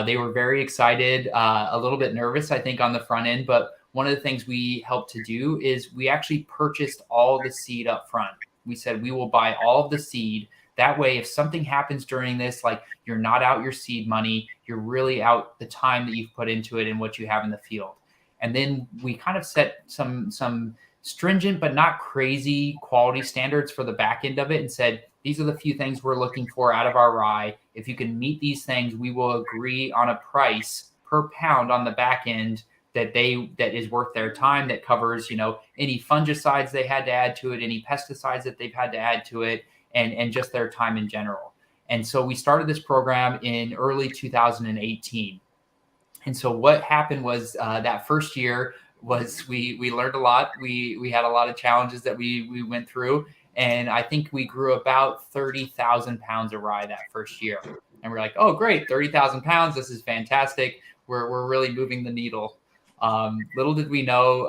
They were very excited, a little bit nervous, I think, on the front end. But one of the things we helped to do is we actually purchased all the seed up front. We said, we will buy all of the seed. That way, if something happens during this, like you're not out your seed money, you're really out the time that you've put into it and what you have in the field. And then we kind of set some stringent but not crazy quality standards for the back end of it and said, these are the few things we're looking for out of our rye. If you can meet these things, we will agree on a price per pound on the back end that is worth their time, that covers, any fungicides they had to add to it, any pesticides that they've had to add to it, and just their time in general. And so we started this program in early 2018. And so what happened was that first year was we learned a lot. We had a lot of challenges that we went through. And I think we grew about 30,000 pounds of rye that first year. And we're like, oh, great, 30,000 pounds. This is fantastic. We're really moving the needle. Little did we know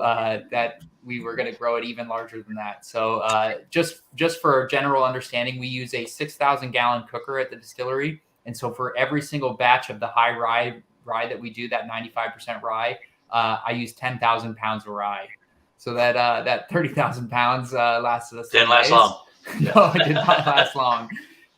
that we were going to grow it even larger than that. So just for general understanding, we use a 6,000 gallon cooker at the distillery. And so for every single batch of the high rye that we do, that 95% rye, I use 10,000 pounds of rye. So that 30,000 pounds lasted us. Didn't last long. No, it did not last long.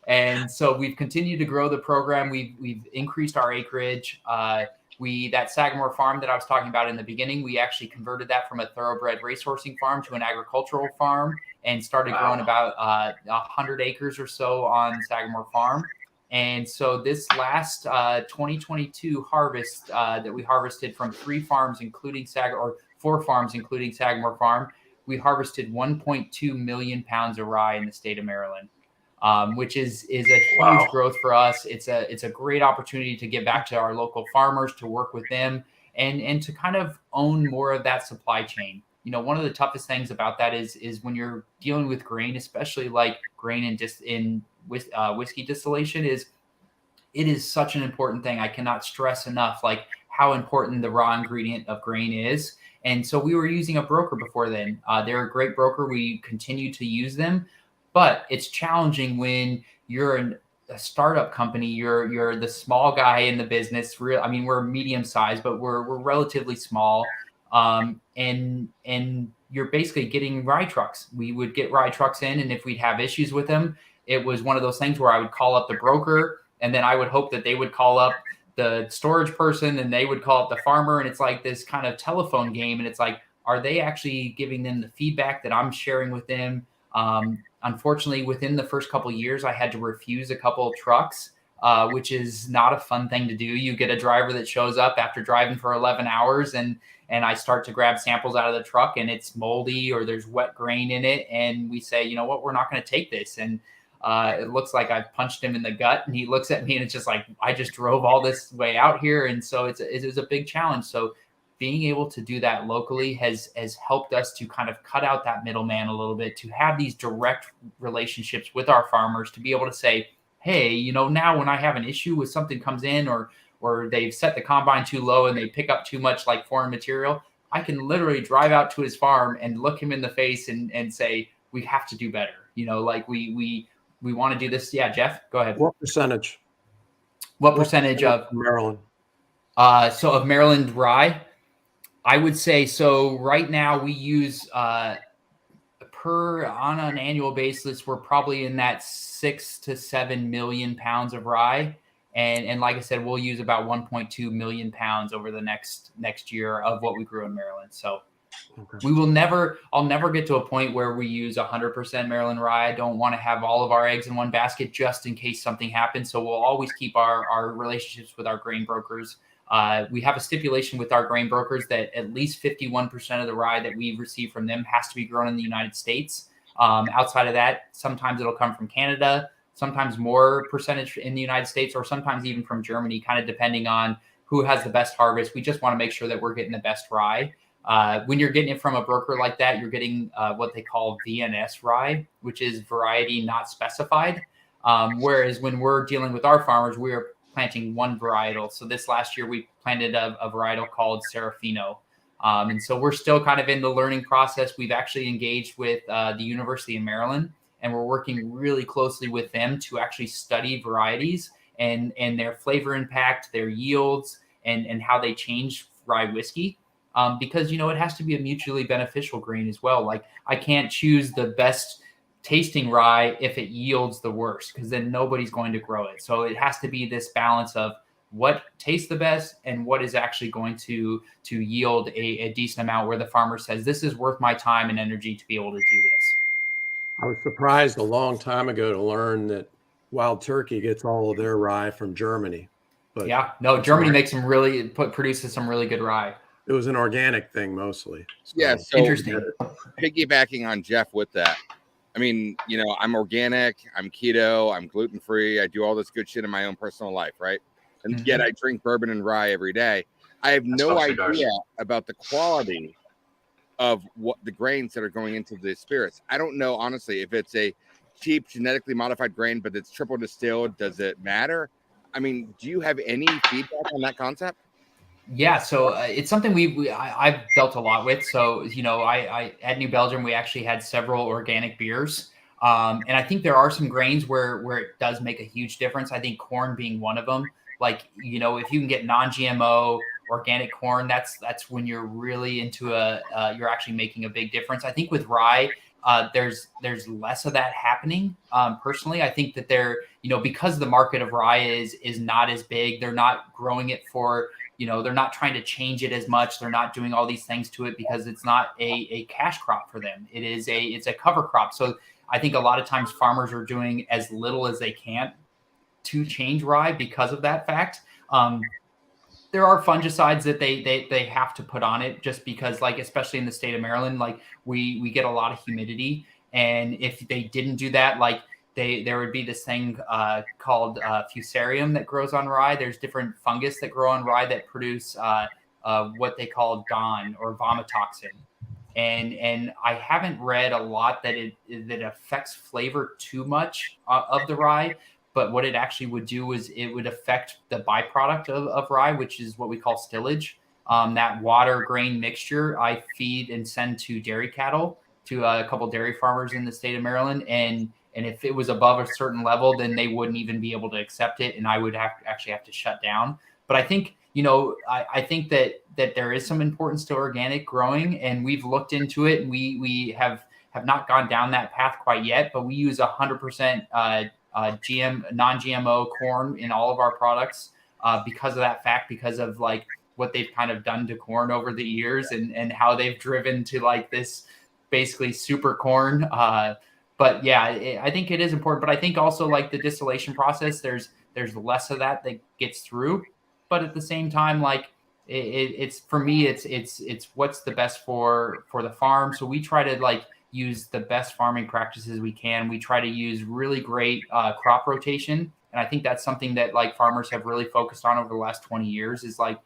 And so we've continued to grow the program. We've increased our acreage. That Sagamore farm that I was talking about in the beginning, we actually converted that from a thoroughbred racehorsing farm to an agricultural farm and started growing about 100 acres or so on Sagamore farm. And so this last 2022 harvest that we harvested from 4 farms, including Sagamore farm, we harvested 1.2 million pounds of rye in the state of Maryland. which is a huge growth for us. It's a great opportunity to get back to our local farmers, to work with them, and to kind of own more of that supply chain. You know, one of the toughest things about that is when you're dealing with grain, especially like grain in whiskey distillation, it is such an important thing. I cannot stress enough like how important the raw ingredient of grain is. And so we were using a broker before then. They're a great broker. We continue to use them, but it's challenging when you're a startup company. You're the small guy in the business. I mean, we're medium sized, but we're relatively small. And you're basically getting rye trucks. We would get rye trucks in, and if we'd have issues with them, it was one of those things where I would call up the broker, and then I would hope that they would call up the storage person, and they would call up the farmer. And it's like this kind of telephone game. And it's like, are they actually giving them the feedback that I'm sharing with them? Unfortunately, within the first couple of years, I had to refuse a couple of trucks, which is not a fun thing to do. You get a driver that shows up after driving for 11 hours and I start to grab samples out of the truck and it's moldy or there's wet grain in it. And we say, you know what, we're not going to take this. And it looks like I've punched him in the gut, and he looks at me and it's just like, I just drove all this way out here. And so it is a big challenge. So being able to do that locally has helped us to kind of cut out that middleman a little bit, to have these direct relationships with our farmers, to be able to say, hey, you know, now when I have an issue with something comes in or they've set the combine too low and they pick up too much like foreign material, I can literally drive out to his farm and look him in the face and say, we have to do better. You know, like we want to do this. Yeah, Jeff, go ahead. What percentage? What percentage of Maryland? So of Maryland rye, I would say, so right now we use on an annual basis, we're probably in that 6 to 7 million pounds of rye. And like I said, we'll use about 1.2 million pounds over the next year of what we grew in Maryland. So okay. I'll never get to a point where we use 100% Maryland rye. I don't want to have all of our eggs in one basket just in case something happens. So we'll always keep our relationships with our grain brokers. We have a stipulation with our grain brokers that at least 51% of the rye that we receive from them has to be grown in the United States. Outside of that, sometimes it'll come from Canada, sometimes more percentage in the United States, or sometimes even from Germany, kind of depending on who has the best harvest. We just want to make sure that we're getting the best rye. When you're getting it from a broker like that, you're getting what they call VNS rye, which is variety not specified. Whereas when we're dealing with our farmers, we're planting one varietal. So this last year we planted a varietal called Serafino. And so we're still kind of in the learning process. We've actually engaged with the University of Maryland, and we're working really closely with them to actually study varieties and their flavor impact, their yields, and how they change rye whiskey. Because, you know, it has to be a mutually beneficial grain as well. Like I can't choose the best tasting rye if it yields the worst, because then nobody's going to grow it. So it has to be this balance of what tastes the best and what is actually going to yield a decent amount where the farmer says, this is worth my time and energy to be able to do this. I was surprised a long time ago to learn that Wild Turkey gets all of their rye from Germany. But yeah, no, Germany produces some really good rye. It was an organic thing mostly. So. Yeah, so interesting. Piggybacking on Jeff with that, I mean, you know, I'm organic, I'm keto, I'm gluten-free. I do all this good shit in my own personal life, right? And yet I drink bourbon and rye every day. I have no idea about the quality of what the grains that are going into the spirits. I don't know, honestly, if it's a cheap genetically modified grain, but it's triple distilled. Does it matter? I mean, do you have any feedback on that concept? Yeah, so it's something I've dealt a lot with. So, you know, I at New Belgium, we actually had several organic beers. And I think there are some grains where it does make a huge difference. I think corn being one of them. Like, you know, if you can get non-GMO organic corn, that's when you're really into you're actually making a big difference. I think with rye, there's less of that happening. Personally, I think that because the market of rye is not as big, they're not growing it for, you know, they're not trying to change it as much. They're not doing all these things to it because it's not a cash crop for them. It's a cover crop. So I think a lot of times farmers are doing as little as they can to change rye because of that fact. There are fungicides that they have to put on it just because, like, especially in the state of Maryland, like we get a lot of humidity. And if they didn't do that, like there would be this thing called fusarium that grows on rye. There's different fungus that grow on rye that produce what they call DON or vomitoxin. And I haven't read a lot that it affects flavor too much of the rye, but what it actually would do is it would affect the byproduct of rye, which is what we call stillage. That water grain mixture I feed and send to dairy cattle, to a couple dairy farmers in the state of Maryland. And if it was above a certain level, then they wouldn't even be able to accept it. And I would actually have to shut down. But I think, I think that there is some importance to organic growing, and we've looked into it, and we have not gone down that path quite yet, but we use 100% non-GMO corn in all of our products because of that fact, because of like what they've kind of done to corn over the years and how they've driven to like this basically super corn. But yeah, I think it is important, but I think also like the distillation process, there's less of that gets through. But at the same time, like it's for me, it's what's the best for the farm. So we try to like use the best farming practices we can. We try to use really great crop rotation. And I think that's something that like farmers have really focused on over the last 20 years is like,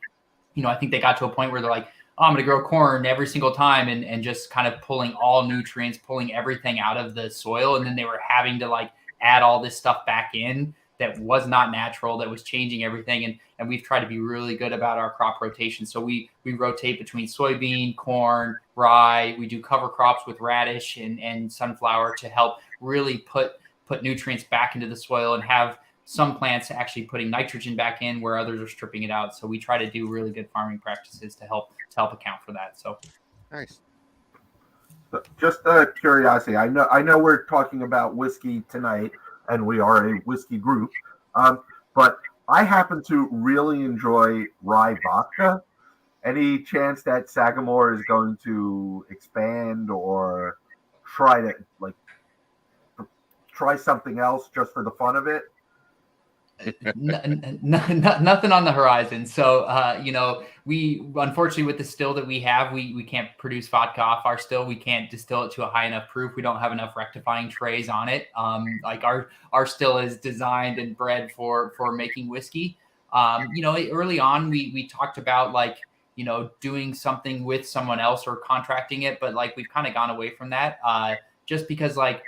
I think they got to a point where they're like, oh, I'm going to grow corn every single time and just kind of pulling all nutrients, pulling everything out of the soil. And then they were having to like add all this stuff back in that was not natural, that was changing everything. And we've tried to be really good about our crop rotation. So we rotate between soybean, corn, rye. We do cover crops with radish and sunflower to help really put nutrients back into the soil and have some plants actually putting nitrogen back in where others are stripping it out. So we try to do really good farming practices to help account for that. So Nice. Just curiosity. I know we're talking about whiskey tonight, and we are a whiskey group. But I happen to really enjoy rye vodka. Any chance that Sagamore is going to expand or try something else just for the fun of it? Nothing on the horizon. So, we unfortunately with the still that we have, we can't produce vodka off our still. We can't distill it to a high enough proof. We don't have enough rectifying trays on it. Like our still is designed and bred for making whiskey. Early on we talked about like, doing something with someone else or contracting it, but like we've kind of gone away from that just because like,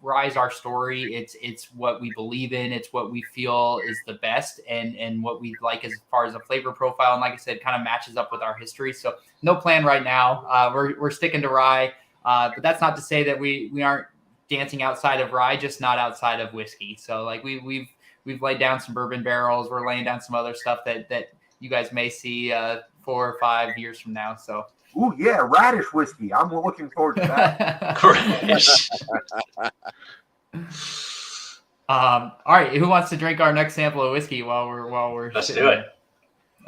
rye is our story. It's what we believe in. It's what we feel is the best and what we like as far as a flavor profile. And like I said, kind of matches up with our history. So no plan right now. We're sticking to rye, but that's not to say that we aren't dancing outside of rye, just not outside of whiskey. So like we've laid down some bourbon barrels. We're laying down some other stuff that you guys may see 4 or 5 years from now. So. Ooh, yeah, radish whiskey. I'm looking forward to that. Radish. All right, who wants to drink our next sample of whiskey while we're Let's sitting do it. there?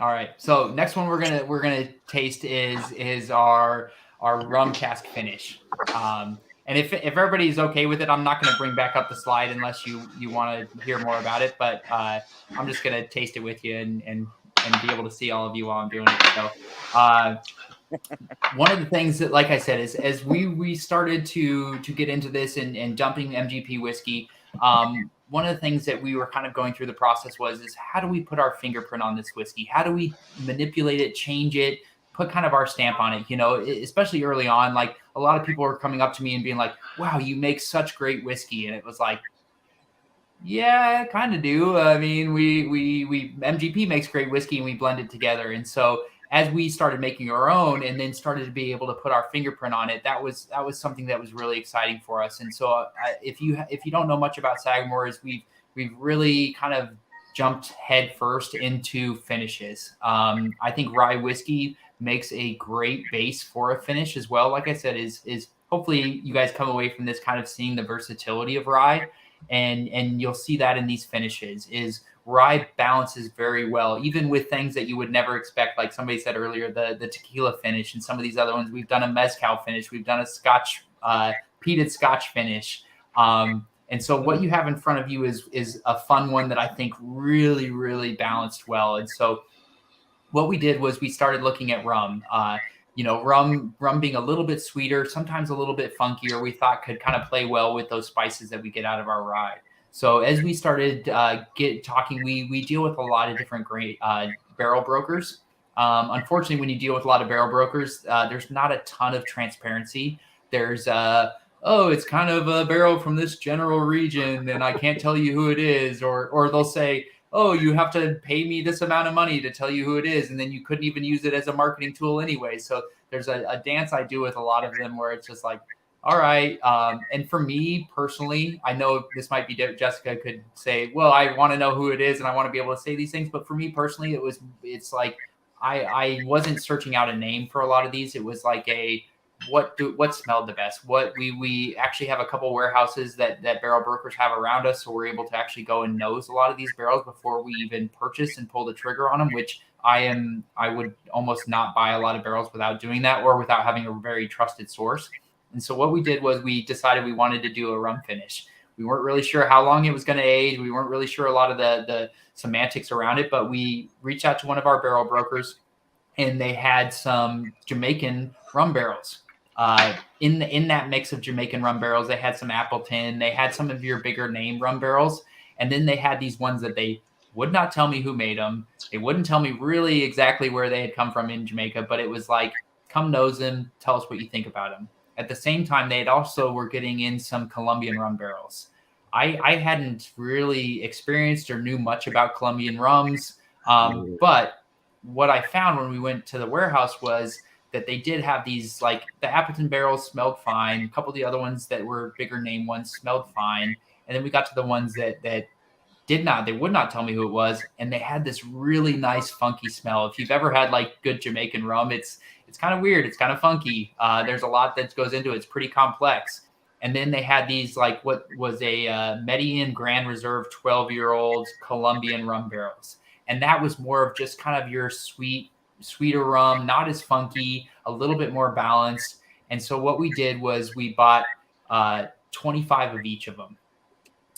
All right, so next one we're gonna taste is our rum cask finish. And if everybody's okay with it, I'm not gonna bring back up the slide unless you want to hear more about it. But I'm just gonna taste it with you and be able to see all of you while I'm doing it. So. One of the things that, like I said, is as we started to get into this and dumping MGP whiskey, one of the things that we were kind of going through the process is how do we put our fingerprint on this whiskey? How do we manipulate it, change it, put kind of our stamp on it? Especially early on, like a lot of people were coming up to me and being like, "Wow, you make such great whiskey," and it was like, yeah, I kind of do. I mean, we MGP makes great whiskey and we blend it together, and so. As we started making our own and then started to be able to put our fingerprint on it, that was something that was really exciting for us. And so if you don't know much about Sagamore, is we've really kind of jumped head first into finishes. I think rye whiskey makes a great base for a finish as well. Like I said, is hopefully you guys come away from this kind of seeing the versatility of rye, and you'll see that in these finishes is rye balances very well, even with things that you would never expect. Like somebody said earlier, the tequila finish and some of these other ones. We've done a mezcal finish. We've done a Scotch, peated Scotch finish. And so what you have in front of you is a fun one that I think really, really balanced well. And so what we did was we started looking at rum. rum being a little bit sweeter, sometimes a little bit funkier, we thought could kind of play well with those spices that we get out of our rye. So as we started talking, we deal with a lot of different great barrel brokers. Unfortunately, when you deal with a lot of barrel brokers, there's not a ton of transparency. There's it's kind of a barrel from this general region, and I can't tell you who it is, or they'll say, oh, you have to pay me this amount of money to tell you who it is, and then you couldn't even use it as a marketing tool anyway. So there's a dance I do with a lot of them where it's just like, all right. And for me personally, I know this might be Jessica could say, well, I want to know who it is and I want to be able to say these things. But for me personally, it's like I wasn't searching out a name for a lot of these. It was like what smelled the best. What we actually have a couple warehouses that barrel brokers have around us, so we're able to actually go and nose a lot of these barrels before we even purchase and pull the trigger on them, which I would almost not buy a lot of barrels without doing that or without having a very trusted source. And so what we did was we decided we wanted to do a rum finish. We weren't really sure how long it was going to age. We weren't really sure a lot of the semantics around it, but we reached out to one of our barrel brokers and they had some Jamaican rum barrels. In that mix of Jamaican rum barrels, they had some Appleton, they had some of your bigger name rum barrels, and then they had these ones that they would not tell me who made them. They wouldn't tell me really exactly where they had come from in Jamaica, but it was like, come nose them, tell us what you think about them. At the same time, they also were getting in some Colombian rum barrels. I hadn't really experienced or knew much about Colombian rums, but what I found when we went to the warehouse was that they did have these, like the Appleton barrels smelled fine. A couple of the other ones that were bigger name ones smelled fine. And then we got to the ones that they would not tell me who it was. And they had this really nice funky smell. If you've ever had like good Jamaican rum, it's kind of weird. It's kind of funky. There's a lot that goes into it. It's pretty complex. And then they had these, like what was a Medellin Grand Reserve 12-year-old Colombian rum barrels. And that was more of just kind of your sweeter rum, not as funky, a little bit more balanced. And so what we did was we bought 25 of each of them.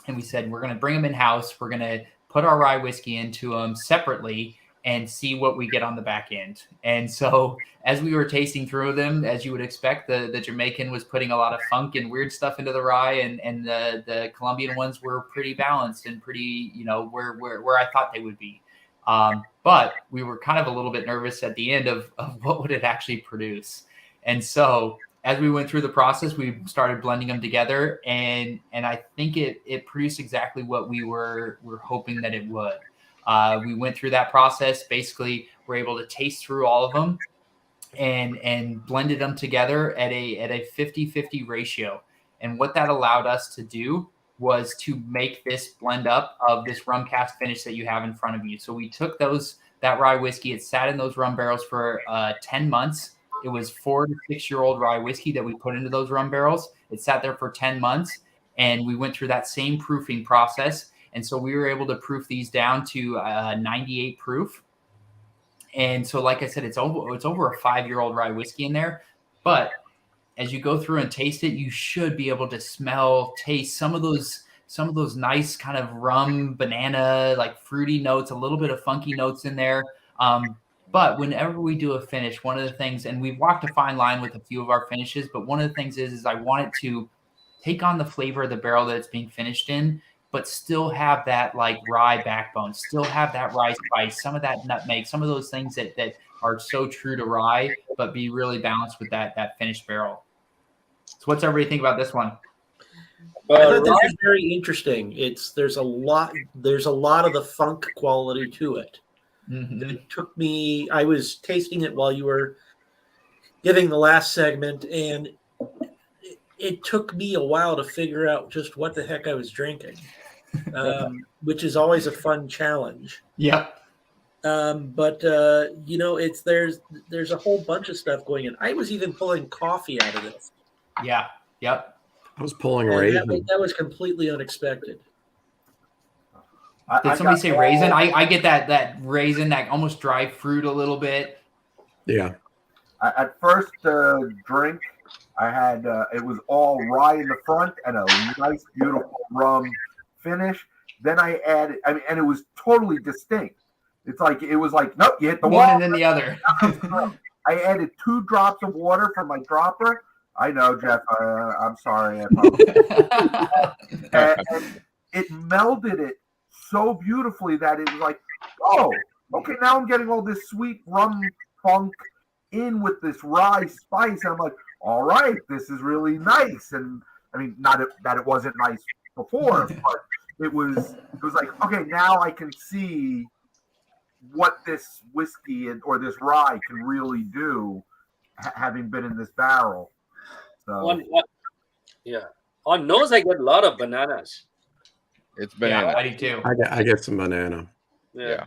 And we said, we're going to bring them in-house. We're going to put our rye whiskey into them separately and see what we get on the back end. And so as we were tasting through them, as you would expect, the Jamaican was putting a lot of funk and weird stuff into the rye, and the Colombian ones were pretty balanced and pretty, where I thought they would be. But we were kind of a little bit nervous at the end of what would it actually produce. And so as we went through the process, we started blending them together, and I think it produced exactly what we were hoping that it would. We went through that process. Basically, we're able to taste through all of them and blended them together at a 50-50 ratio. And what that allowed us to do was to make this blend up of this rum cast finish that you have in front of you. So we took that rye whiskey. It sat in those rum barrels for 10 months. It was 4 to 6 year old rye whiskey that we put into those rum barrels. It sat there for 10 months, and we went through that same proofing process. And so we were able to proof these down to 98 proof. And so, like I said, it's over a 5-year-old rye whiskey in there. But as you go through and taste it, you should be able to taste some of those nice kind of rum, banana, like fruity notes, a little bit of funky notes in there. But whenever we do a finish, one of the things, and we've walked a fine line with a few of our finishes, but one of the things is I want it to take on the flavor of the barrel that it's being finished in, but still have that like rye backbone, still have that rye spice, some of that nutmeg, some of those things that are so true to rye, but be really balanced with that finished barrel. So what's everybody think about this one? I thought this was very interesting. There's a lot of the funk quality to it. Mm-hmm. It took me, I was tasting it while you were giving the last segment, and it took me a while to figure out just what the heck I was drinking, which is always a fun challenge. Yep. But there's a whole bunch of stuff going in. I was even pulling coffee out of this. Yeah. Yep. I was pulling raisin. That was completely unexpected. Did somebody say raisin? I get that raisin, that almost dry fruit a little bit. Yeah. At first drink, I had it was all rye in the front and a nice, beautiful rum finish. Then I added, and it was totally distinct. It's like it was like, nope, you hit the one wall, and then the other. I added 2 drops of water from my dropper. I know, Jeff. I'm sorry. And it melded it so beautifully that it was like, oh, okay, now I'm getting all this sweet rum funk in with this rye spice. And I'm like, all right, this is really nice. And I mean, not that it wasn't nice before, but it was like, okay, now I can see what this whiskey or this rye can really do, having been in this barrel. So on nose, I get a lot of bananas. It's banana. Yeah, I do too. I get some banana. Yeah.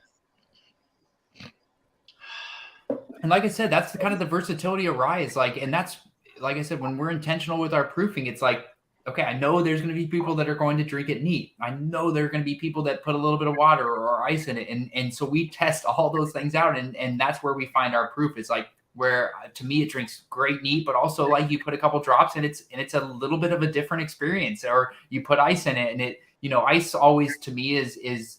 And like I said, that's kind of the versatility of rye. Is like, and that's like I said, when we're intentional with our proofing, it's like, okay, I know there's going to be people that are going to drink it neat. I know there are going to be people that put a little bit of water or ice in it, and so we test all those things out, and that's where we find our proof. It's like where to me it drinks great neat, but also like you put a couple drops and it's a little bit of a different experience. Or you put ice in it, and it, you know, ice always to me is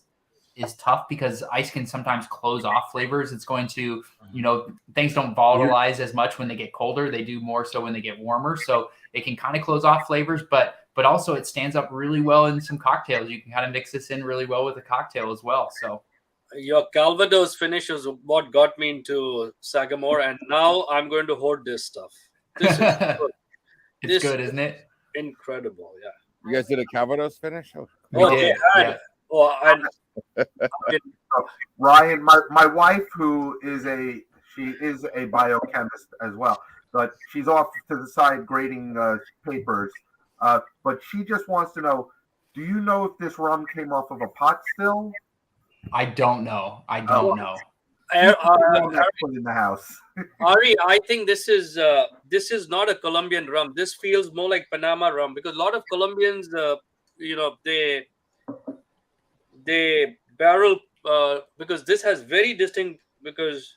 tough because ice can sometimes close off flavors. It's going to, you know, things don't volatilize as much when they get colder. They do more so when they get warmer. So it can kind of close off flavors, but also it stands up really well in some cocktails. You can kind of mix this in really well with a cocktail as well. So your Calvados finish is what got me into Sagamore, and now I'm going to hoard this stuff. This is good. It's good, isn't it? Incredible, yeah. You guys did a Calvados finish? Oh, Yeah. Oh, and Ryan, my wife, who is a biochemist as well, but she's off to the side grading papers. But she just wants to know, do you know if this rum came off of a pot still? I don't know. I don't know. Put in the house. Ari, I think this is not a Colombian rum. This feels more like Panama rum, because a lot of Colombians, you know, they barrel because this has very distinct, because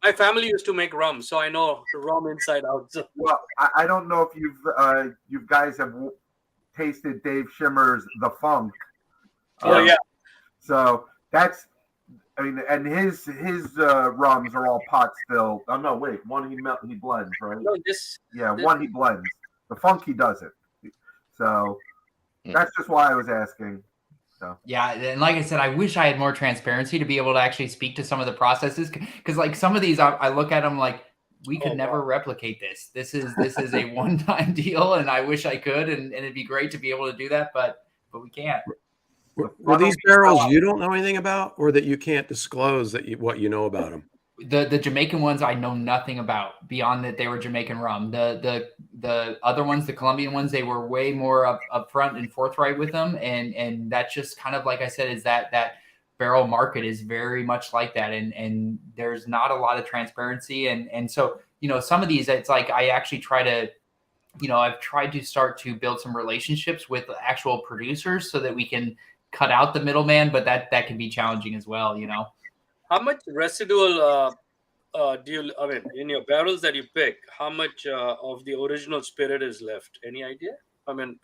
my family used to make rum, so I know the rum inside out. So. Well, I don't know if you guys have tasted Dave Shimmer's The Funk. Oh yeah. So that's, I mean, and his rums are all pot still. Oh no, wait, one he blends, right? No, one he blends. The Funk he doesn't. So that's just why I was asking. So. Yeah, and like I said, I wish I had more transparency to be able to actually speak to some of the processes, because like some of these, I look at them like we could never replicate this. This is a one-time deal, and I wish I could, and it'd be great to be able to do that, but we can't. Were these barrels you don't know anything about, or that you can't disclose what you know about them? The Jamaican ones I know nothing about beyond that they were Jamaican rum. The other ones, the Colombian ones, they were way more upfront and forthright with them, and that's just kind of like I said, is that barrel market is very much like that, and there's not a lot of transparency, and so, you know, some of these, it's like I actually try to, you know, I've tried to start to build some relationships with actual producers so that we can cut out the middleman, but that can be challenging as well, you know. How much residual do you, I mean, in your barrels that you pick, how much of the original spirit is left? Any idea? I mean,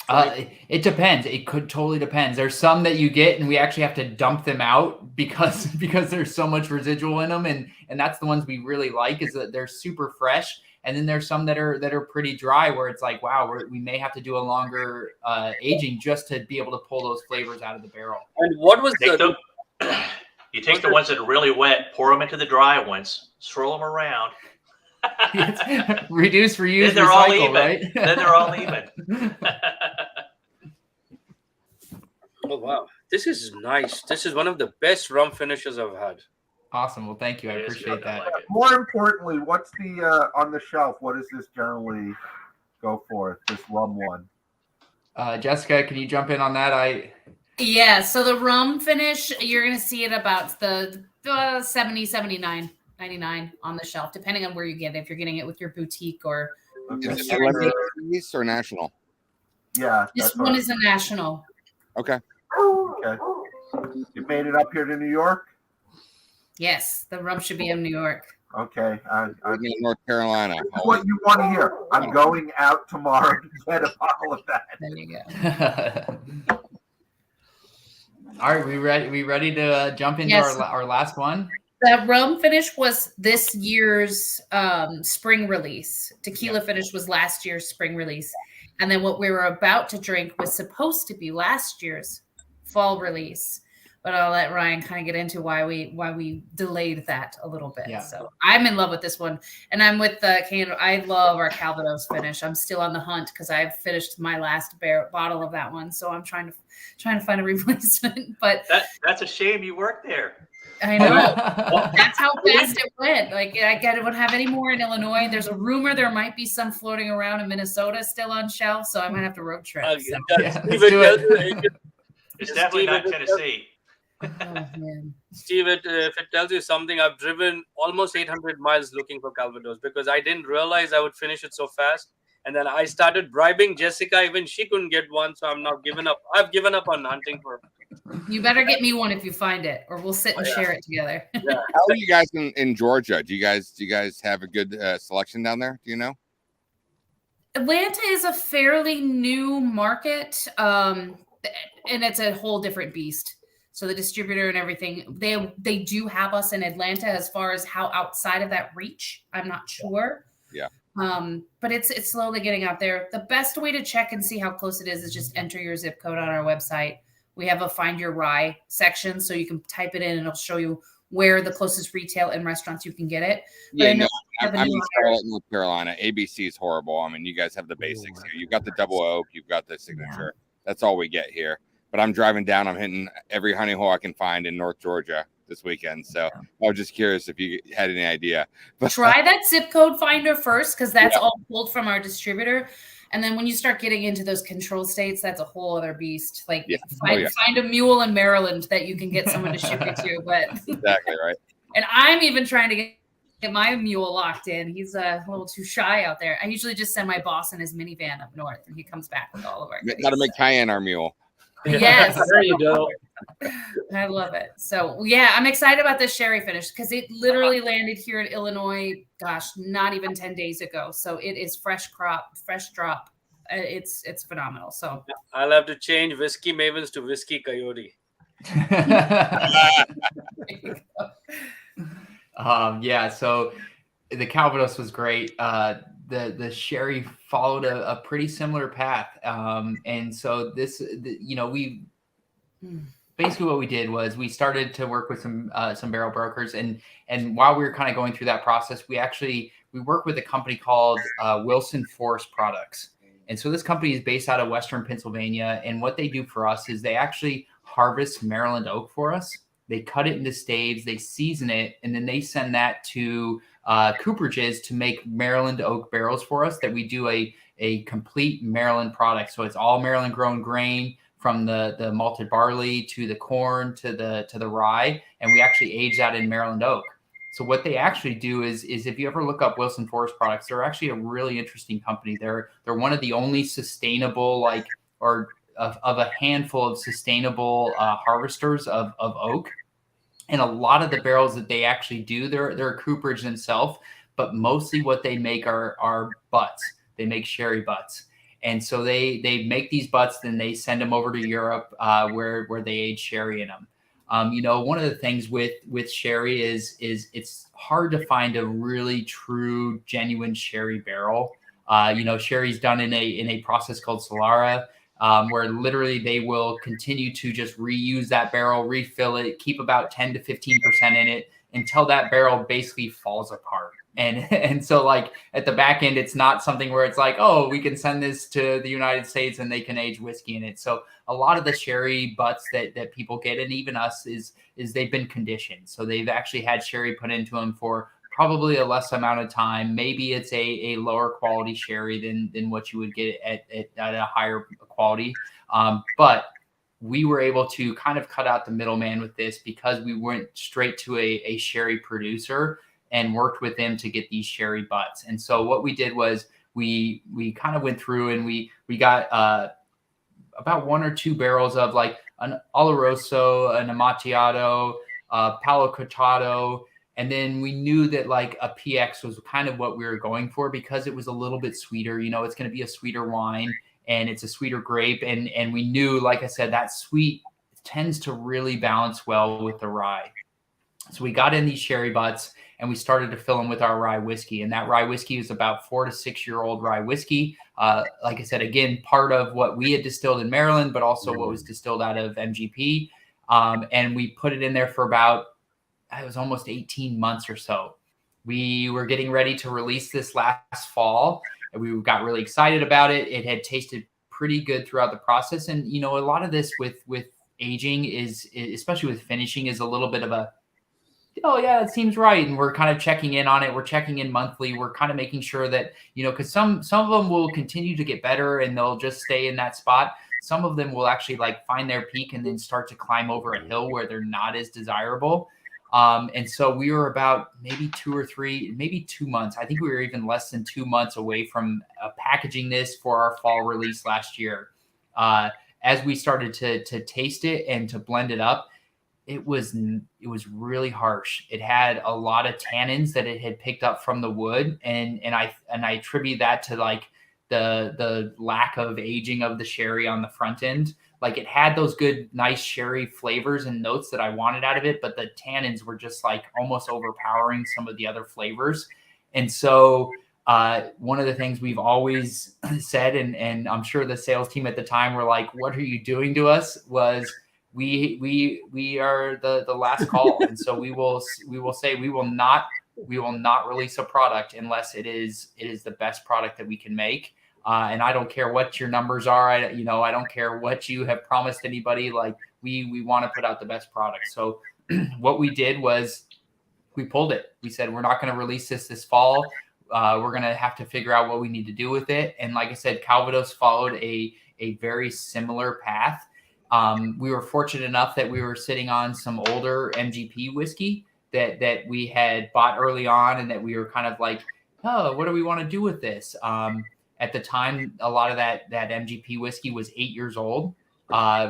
it depends. It could totally depends. There's some that you get and we actually have to dump them out because there's so much residual in them, and that's the ones we really like, is that they're super fresh. And then there's some that are pretty dry, where it's like, wow, we may have to do a longer aging just to be able to pull those flavors out of the barrel. And what was you take the ones that are really wet, pour them into the dry ones, swirl them around. Reduce, reuse, then they're recycle, all even. right? Then they're all even. Oh wow, this is nice. This is one of the best rum finishes I've had. Awesome. Well, thank you. I appreciate that. Like More importantly, what's the on the shelf? What does this generally go for? This rum one. Jessica, can you jump in on that? Yeah, so the rum finish, you're going to see it about the 70, 79, 99 on the shelf, depending on where you get it. If you're getting it with your boutique or... Is it limited release or national? Yeah. This one is a national. Okay. Okay. You made it up here to New York? Yes, the rum should be in New York. Okay. I'm in North Carolina. This is what you want to hear. I'm going out tomorrow to get a bottle of that. There you go. All right, we ready to jump into Yes. our last one? The rum finish was this year's spring release. Tequila finish was last year's spring release. And then what we were about to drink was supposed to be last year's fall release. But I'll let Ryan kind of get into why we delayed that a little bit. Yeah. So I'm in love with this one. And I'm with the I love our Calvados finish. I'm still on the hunt because I've finished my last bottle of that one. So I'm trying to find a replacement. But that's a shame you worked there. I know. That's how fast it went. Like, I don't have any more in Illinois. There's a rumor there might be some floating around in Minnesota still on shelf, so I might have to road trip. So. It's definitely not Tennessee. Oh, man. Steve, if it tells you something, I've driven almost 800 miles looking for Calvados because I didn't realize I would finish it so fast. And then I started bribing Jessica. Even she couldn't get one, so I'm now given up. I've given up on hunting for. You better get me one if you find it, or we'll sit and share it together. How are you guys in Georgia? Do you guys have a good selection down there? Do you know? Atlanta is a fairly new market, and it's a whole different beast. So the distributor and everything, they do have us in Atlanta. As far as how outside of that reach, I'm not sure. Yeah. But it's slowly getting out there. The best way to check and see how close it is just enter your zip code on our website. We have a Find Your Rye section, so you can type it in and it'll show you where the closest retail and restaurants you can get it. Yeah, no, I'm in Charlotte, North Carolina. ABC is horrible. I mean, you guys have the basics here. You've got the double oak, you've got the signature. That's all we get here. But I'm driving down. I'm hitting every honey hole I can find in North Georgia this weekend. So I was just curious if you had any idea. But try that zip code finder first, because that's all pulled from our distributor. And then when you start getting into those control states, that's a whole other beast. Like find a mule in Maryland that you can get someone to ship it to. But exactly right. And I'm even trying to get my mule locked in. He's a little too shy out there. I usually just send my boss in his minivan up north, and he comes back with all of our goodies. Got to make Cayenne our mule. Yes. There you go. I love it. So yeah, I'm excited about this sherry finish because it literally landed here in Illinois, gosh, not even 10 days ago. So it is fresh drop. It's phenomenal. So I'll have to change Whiskey Mavens to Whiskey Coyote. Yeah, so the Calvados was great. The sherry followed a pretty similar path. And so we basically what we did was we started to work with some barrel brokers. And while we were kind of going through that process, we work with a company called Wilson Forest Products. And so this company is based out of Western Pennsylvania. And what they do for us is they actually harvest Maryland oak for us. They cut it into staves, they season it, and then they send that to cooperages to make Maryland oak barrels for us that we do a complete Maryland product. So it's all Maryland grown grain, from the malted barley to the corn to the rye, and we actually age that in Maryland oak. So what they actually do is if you ever look up Wilson Forest Products, they're actually a really interesting company. They're one of the only sustainable of a handful of sustainable harvesters of oak. And a lot of the barrels that they actually do, they're a cooperage themselves, but mostly what they make are butts. They make sherry butts. And so they make these butts, then they send them over to Europe where they age sherry in them. One of the things with sherry is it's hard to find a really true, genuine sherry barrel. Sherry's done in a process called Solara, where literally they will continue to just reuse that barrel, refill it, keep about 10 to 15% in it until that barrel basically falls apart. And so like at the back end, it's not something where it's like, oh, we can send this to the United States and they can age whiskey in it. So a lot of the sherry butts that people get, and even us, is they've been conditioned. So they've actually had sherry put into them for probably a less amount of time. Maybe it's a lower quality sherry than what you would get at a higher quality. But we were able to kind of cut out the middleman with this because we went straight to a sherry producer and worked with them to get these sherry butts. And so what we did was we kind of went through and we got about 1 or 2 barrels of like an Oloroso, an Amontillado, Palo Cortado. And then we knew that like a PX was kind of what we were going for because it was a little bit sweeter. It's going to be a sweeter wine and it's a sweeter grape. And we knew, like I said, that sweet tends to really balance well with the rye. So we got in these sherry butts and we started to fill them with our rye whiskey. And that rye whiskey is about 4 to 6 year old rye whiskey. Like I said, again, part of what we had distilled in Maryland, but also what was distilled out of MGP. And we put it in there for about, it was almost 18 months or so. We were getting ready to release this last fall, and we got really excited about it. It had tasted pretty good throughout the process. And, you know, a lot of this with aging is, especially with finishing, is a little bit of a, oh yeah, it seems right. And we're kind of checking in on it. We're checking in monthly. We're kind of making sure that, you know, because some of them will continue to get better and they'll just stay in that spot. Some of them will actually like find their peak and then start to climb over a hill where they're not as desirable. And so we were about maybe 2 or 3, maybe 2 months. I think we were even less than 2 months away from packaging this for our fall release last year. As we started to taste it and to blend it up, it was really harsh. It had a lot of tannins that it had picked up from the wood, and I attribute that to like the lack of aging of the sherry on the front end. Like it had those good, nice sherry flavors and notes that I wanted out of it, but the tannins were just like almost overpowering some of the other flavors. And so one of the things we've always said, and I'm sure the sales team at the time were like, "What are you doing to us?" was we are the last call, and so we will say we will not release a product unless it is the best product that we can make. And I don't care what your numbers are. I don't care what you have promised anybody. Like we want to put out the best product. So what we did was we pulled it. We said, we're not going to release this fall. We're going to have to figure out what we need to do with it. And like I said, Calvados followed a very similar path. We were fortunate enough that we were sitting on some older MGP whiskey that we had bought early on, and that we were kind of like, oh, what do we want to do with this? At the time, a lot of that MGP whiskey was 8 years old,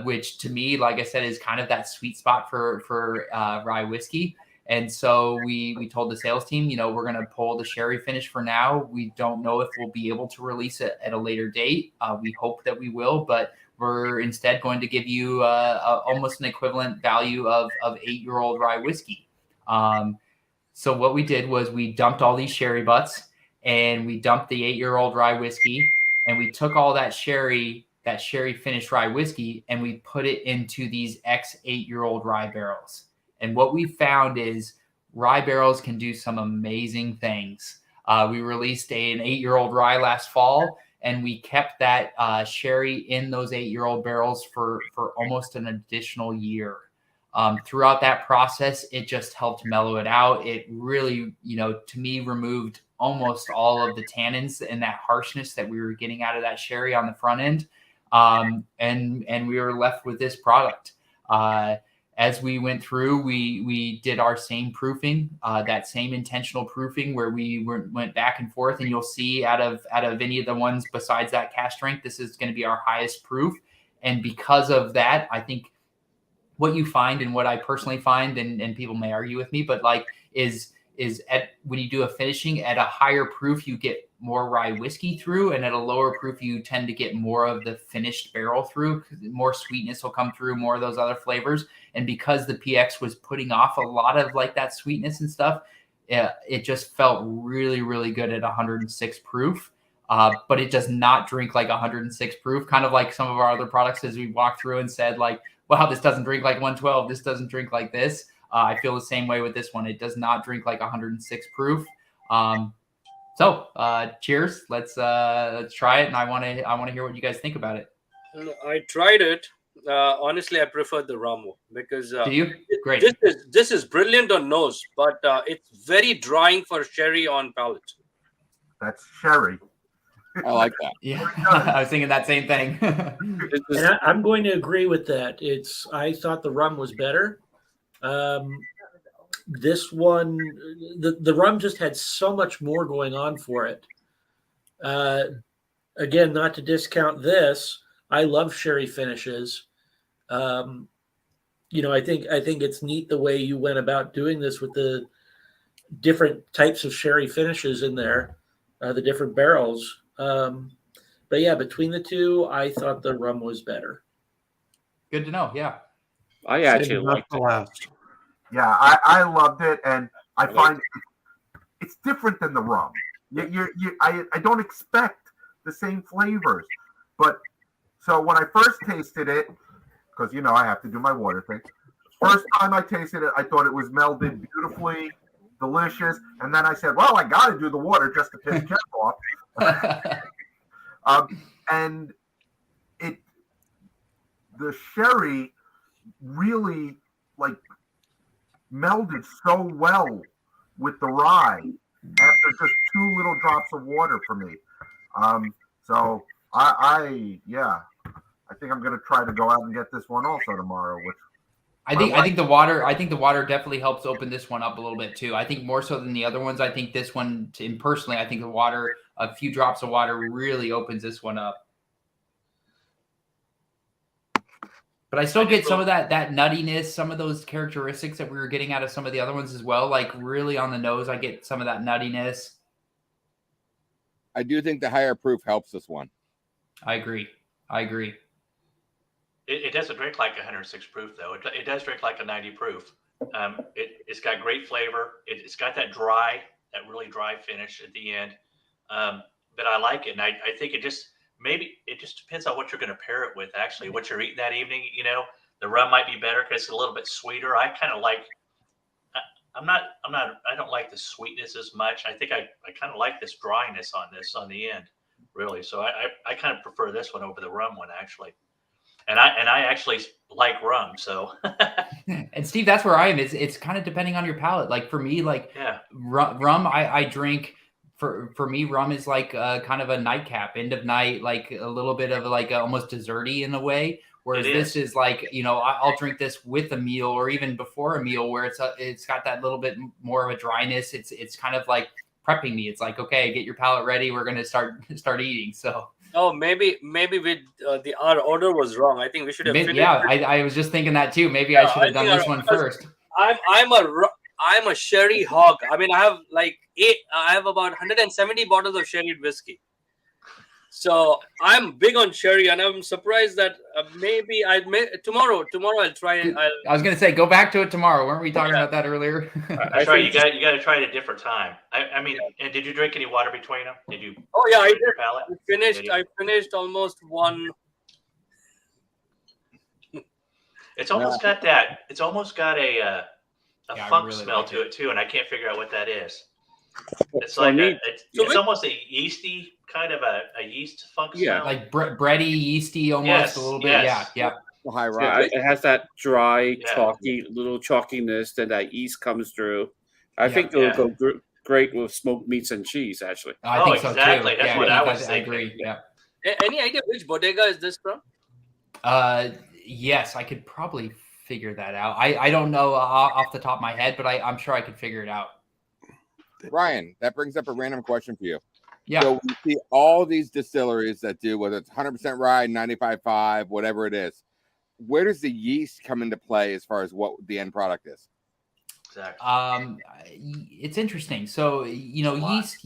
which to me, like I said, is kind of that sweet spot for rye whiskey. And so we told the sales team, we're going to pull the sherry finish for now. We don't know if we'll be able to release it at a later date. We hope that we will, but we're instead going to give you almost an equivalent value of 8-year-old rye whiskey. So what we did was we dumped all these sherry butts, and we dumped the 8-year-old rye whiskey, and we took all that sherry finished rye whiskey, and we put it into these 8-year-old rye barrels. And what we found is rye barrels can do some amazing things. We released an 8-year-old rye last fall, and we kept that sherry in those 8-year-old barrels for almost an additional year. Throughout that process, it just helped mellow it out. It really, to me, removed almost all of the tannins and that harshness that we were getting out of that sherry on the front end. And we were left with this product. As we went through, we did our same proofing, that same intentional proofing where we went back and forth, and you'll see out of any of the ones besides that cask strength, this is going to be our highest proof. And because of that, I think what you find, and what I personally find, and people may argue with me, but like is when you do a finishing at a higher proof, you get more rye whiskey through, and at a lower proof, you tend to get more of the finished barrel through. More sweetness will come through, more of those other flavors. And because the PX was putting off a lot of like that sweetness and stuff, it just felt really, really good at 106 proof. But it does not drink like 106 proof, kind of like some of our other products as we walked through and said like, wow, this doesn't drink like 112. This doesn't drink like this. I feel the same way with this one. It does not drink like 106 proof. So cheers. Let's try it. And I want to hear what you guys think about it. I tried it. Honestly, I prefer the rum because do you? Great. This is brilliant on nose, but it's very drying for sherry on palate. That's sherry. I like that. Yeah, I was thinking that same thing. And I'm going to agree with that. I thought the rum was better. This one, the rum just had so much more going on for it. Again, not to discount this, I love sherry finishes. I think it's neat the way you went about doing this with the different types of sherry finishes in there, the different barrels. But yeah, between the two, I thought the rum was better. Good to know. Yeah. I actually like the last. Yeah, I loved it, and I find it's different than the rum. I don't expect the same flavors, but so when I first tasted it, because I have to do my water thing. First time I tasted it, I thought it was melded beautifully, delicious, and then I said, "Well, I got to do the water just to piss Jeff off." And the sherry really melded so well with the rye after just 2 little drops of water for me. So I think I'm gonna try to go out and get this one also tomorrow. Which I think the water definitely helps open this one up a little bit too. I think more so than the other ones. I think this one, personally, I think a few drops of water really opens this one up. But I still get some of that nuttiness, some of those characteristics that we were getting out of some of the other ones as well. Like really on the nose, I get some of that nuttiness. I do think the higher proof helps this one. I agree. It doesn't drink like 106 proof though. It does drink like a 90 proof. It's got great flavor. It's got that really dry finish at the end. But I like it, and I think it just depends on what you're going to pair it with. Actually, what you're eating that evening. The rum might be better because it's a little bit sweeter. I kind of like. I don't like the sweetness as much. I think I kind of like this dryness on the end, really. So I kind of prefer this one over the rum one actually. And I actually like rum, so. And Steve, that's where I am. It's kind of depending on your palate. Like for me, rum, I drink. For me, rum is like kind of a nightcap, end of night, like a little bit of almost desserty in a way. Whereas this is like, I'll drink this with a meal or even before a meal, where it's got that little bit more of a dryness. It's kind of like prepping me. It's like, okay, get your palate ready. We're going to start eating. So. Oh, maybe our order was wrong. I think we should have. I was just thinking that too. Maybe I should have done this one first. I'm a sherry hog. I mean, I have about 170 bottles of sherry whiskey. So I'm big on sherry, and I'm surprised that maybe tomorrow I'll try it. I was going to say, go back to it tomorrow. Weren't we talking about that earlier? That's right. You got to try it at a different time. I mean, and did you drink any water between them? Did you? Oh yeah, I did. I finished almost one. It's almost got that. It's almost got a funk smell to it too, and I can't figure out what that is. It's like it's almost a yeasty kind of a yeast funk smell. Like bready, yeasty almost a little bit. Yes. Yeah. High rye. It has that dry, little chalkiness, then that yeast comes through. I think it will go great with smoked meats and cheese, actually. I think so exactly. too. That's what I was I thinking. agree. Yeah. Any idea which bodega is this from? Yes, I could probably figure that out. I don't know off the top of my head, but I'm sure I could figure it out. Ryan, that brings up a random question for you. Yeah. So we see all these distilleries that do, whether it's 100% rye, 95.5, whatever it is. Where does the yeast come into play as far as what the end product is? Exactly. It's interesting. So, yeast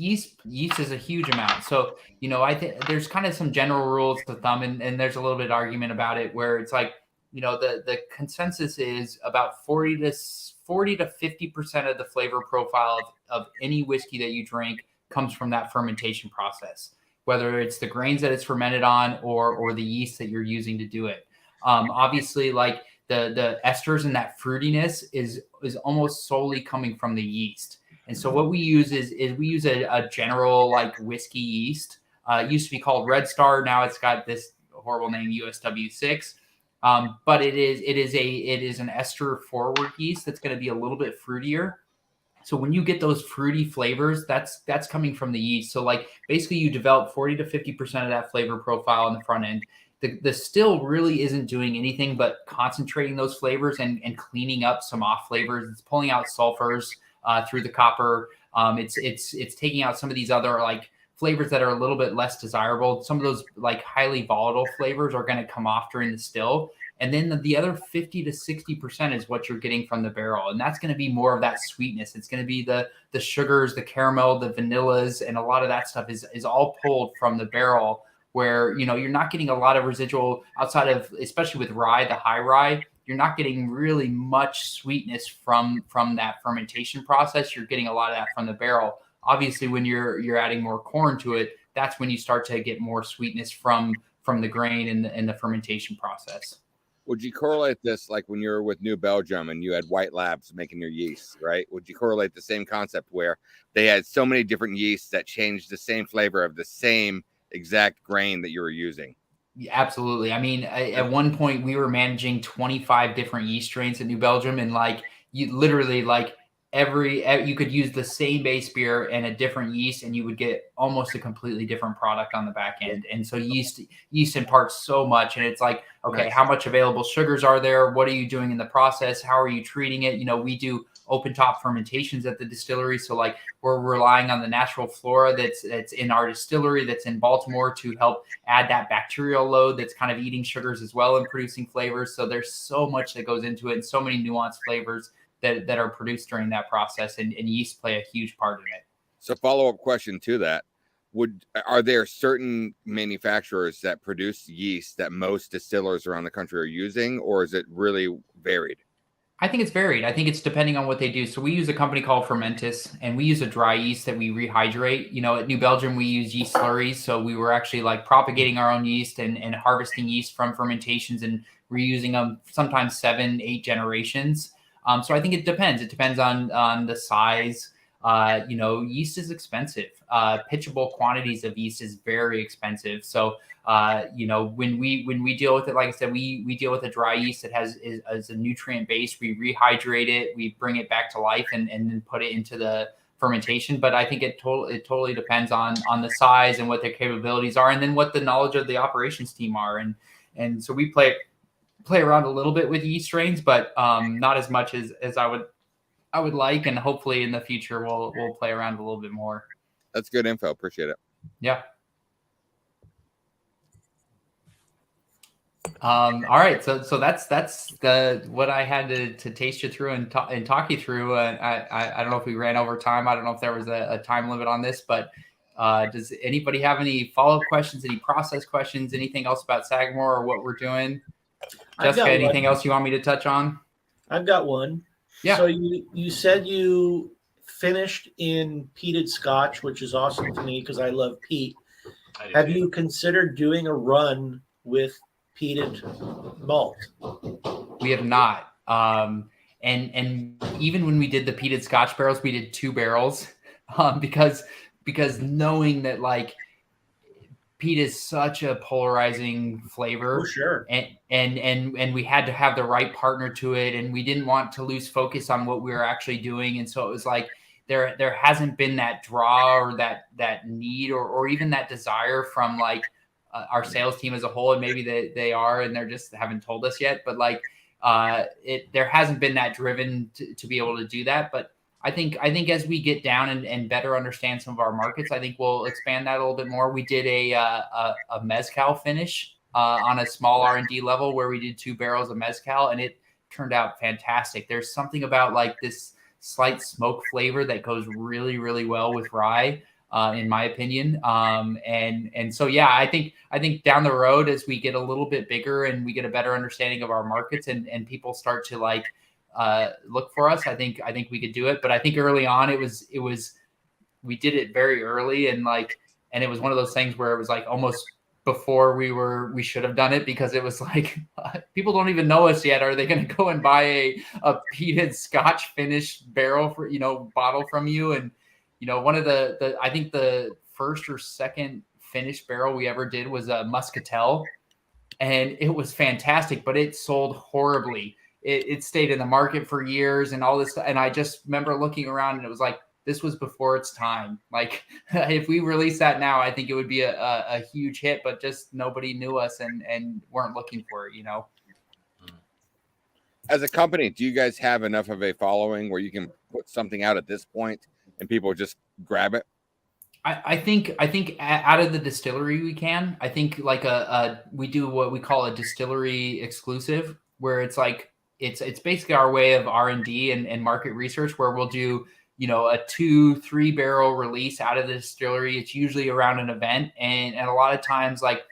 is a huge amount. So, I think there's kind of some general rules of thumb, and there's a little bit of argument about it where it's like, the consensus is about 40 to 50% of the flavor profile of any whiskey that you drink comes from that fermentation process, whether it's the grains that it's fermented on or the yeast that you're using to do it. Obviously, like the esters and that fruitiness is almost solely coming from the yeast. And so what we use is we use a general like whiskey yeast. It used to be called Red Star. Now it's got this horrible name, USW6. But it is an ester forward yeast that's going to be a little bit fruitier. So when you get those fruity flavors, that's coming from the yeast. So like basically you develop 40 to 50% of that flavor profile on the front end. The still really isn't doing anything but concentrating those flavors and cleaning up some off flavors. It's pulling out sulfurs through the copper. It's taking out some of these other like flavors that are a little bit less desirable. Some of those like highly volatile flavors are going to come off during the still. And then the other 50 to 60% is what you're getting from the barrel. And that's going to be more of that sweetness. It's going to be the sugars, the caramel, the vanillas, and a lot of that stuff is all pulled from the barrel, where, you're not getting a lot of residual outside of, especially with rye, the high rye, you're not getting really much sweetness from that fermentation process. You're getting a lot of that from the barrel. Obviously, when you're adding more corn to it, that's when you start to get more sweetness from the grain and the fermentation process. Would you correlate this like when you were with New Belgium and you had white labs making your yeast, right? Would you correlate the same concept where they had so many different yeasts that changed the same flavor of the same exact grain that you were using? Yeah, absolutely. I mean, at one point we were managing 25 different yeast strains at New Belgium, and like you literally like you could use the same base beer and a different yeast and you would get almost a completely different product on the back end. And so yeast imparts so much, and it's like, okay, how much available sugars are there? What are you doing in the process? How are you treating it? You know, we do open top fermentations at the distillery. So like we're relying on the natural flora that's in our distillery, that's in Baltimore, to help add that bacterial load that's kind of eating sugars as well and producing flavors. So there's so much that goes into it and so many nuanced flavors that are produced during that process, and yeast play a huge part in it. So follow-up question to that. Are there certain manufacturers that produce yeast that most distillers around the country are using, or is it really varied? I think it's varied. I think it's depending on what they do. So we use a company called Fermentis, and we use a dry yeast that we rehydrate. You know, at New Belgium, we use yeast slurries. So we were actually like propagating our own yeast and harvesting yeast from fermentations and reusing them sometimes 7-8 generations. So I think it depends. It depends on the size. You know, yeast is expensive. Pitchable quantities of yeast is very expensive. So, you know, when we deal with it, like I said, we deal with a dry yeast that is a nutrient base. We rehydrate it, we bring it back to life, and then put it into the fermentation. But I think it totally depends on the size and what their capabilities are, and then what the knowledge of the operations team are. And so we play around a little bit with yeast strains, but not as much as I would like, and hopefully in the future we'll play around a little bit more. That's good info. Appreciate it. Yeah. All right. So that's what I had to taste you through and talk you through. I don't know if we ran over time. I don't know if there was a time limit on this, but does anybody have any follow-up questions, any process questions, anything else about Sagamore or what we're doing? Jessica, anything else you want me to touch on? I've got one. Yeah. So you said you finished in peated Scotch, which is awesome to me because I love peat. Have you considered doing a run with peated malt? We have not. And even when we did the peated Scotch barrels, we did 2 barrels because knowing that like peat is such a polarizing flavor. For sure. And we had to have the right partner to it, and we didn't want to lose focus on what we were actually doing. And so it was like there hasn't been that draw or that need or even that desire from like our sales team as a whole, and maybe they are and they're just haven't told us yet, but like there hasn't been that driven to be able to do that. But I think as we get down and better understand some of our markets, I think we'll expand that a little bit more. We did a mezcal finish on a small R&D level where we did 2 barrels of mezcal, and it turned out fantastic. There's something about like this slight smoke flavor that goes really, really well with rye, in my opinion. And so, yeah, I think down the road, as we get a little bit bigger and we get a better understanding of our markets and people start to like look for us, I think we could do it. But I think early on we did it very early, and it was one of those things where it was like almost before we should have done it, because it was like people don't even know us yet. Are they going to go and buy a peated Scotch finished barrel for, bottle from you? And one of the I think the first or second finished barrel we ever did was a Muscatel, and it was fantastic, but it sold horribly. It stayed in the market for years and all this stuff. And I just remember looking around, and it was like, this was before its time. Like if we release that now, I think it would be a huge hit, but just nobody knew us and weren't looking for it, As a company, do you guys have enough of a following where you can put something out at this point and people just grab it? I think out of the distillery we can. I think like we do what we call a distillery exclusive, where it's like it's basically our way of R&D and market research, where we'll do a 2-3 barrel release out of the distillery. It's usually around an event, and a lot of times like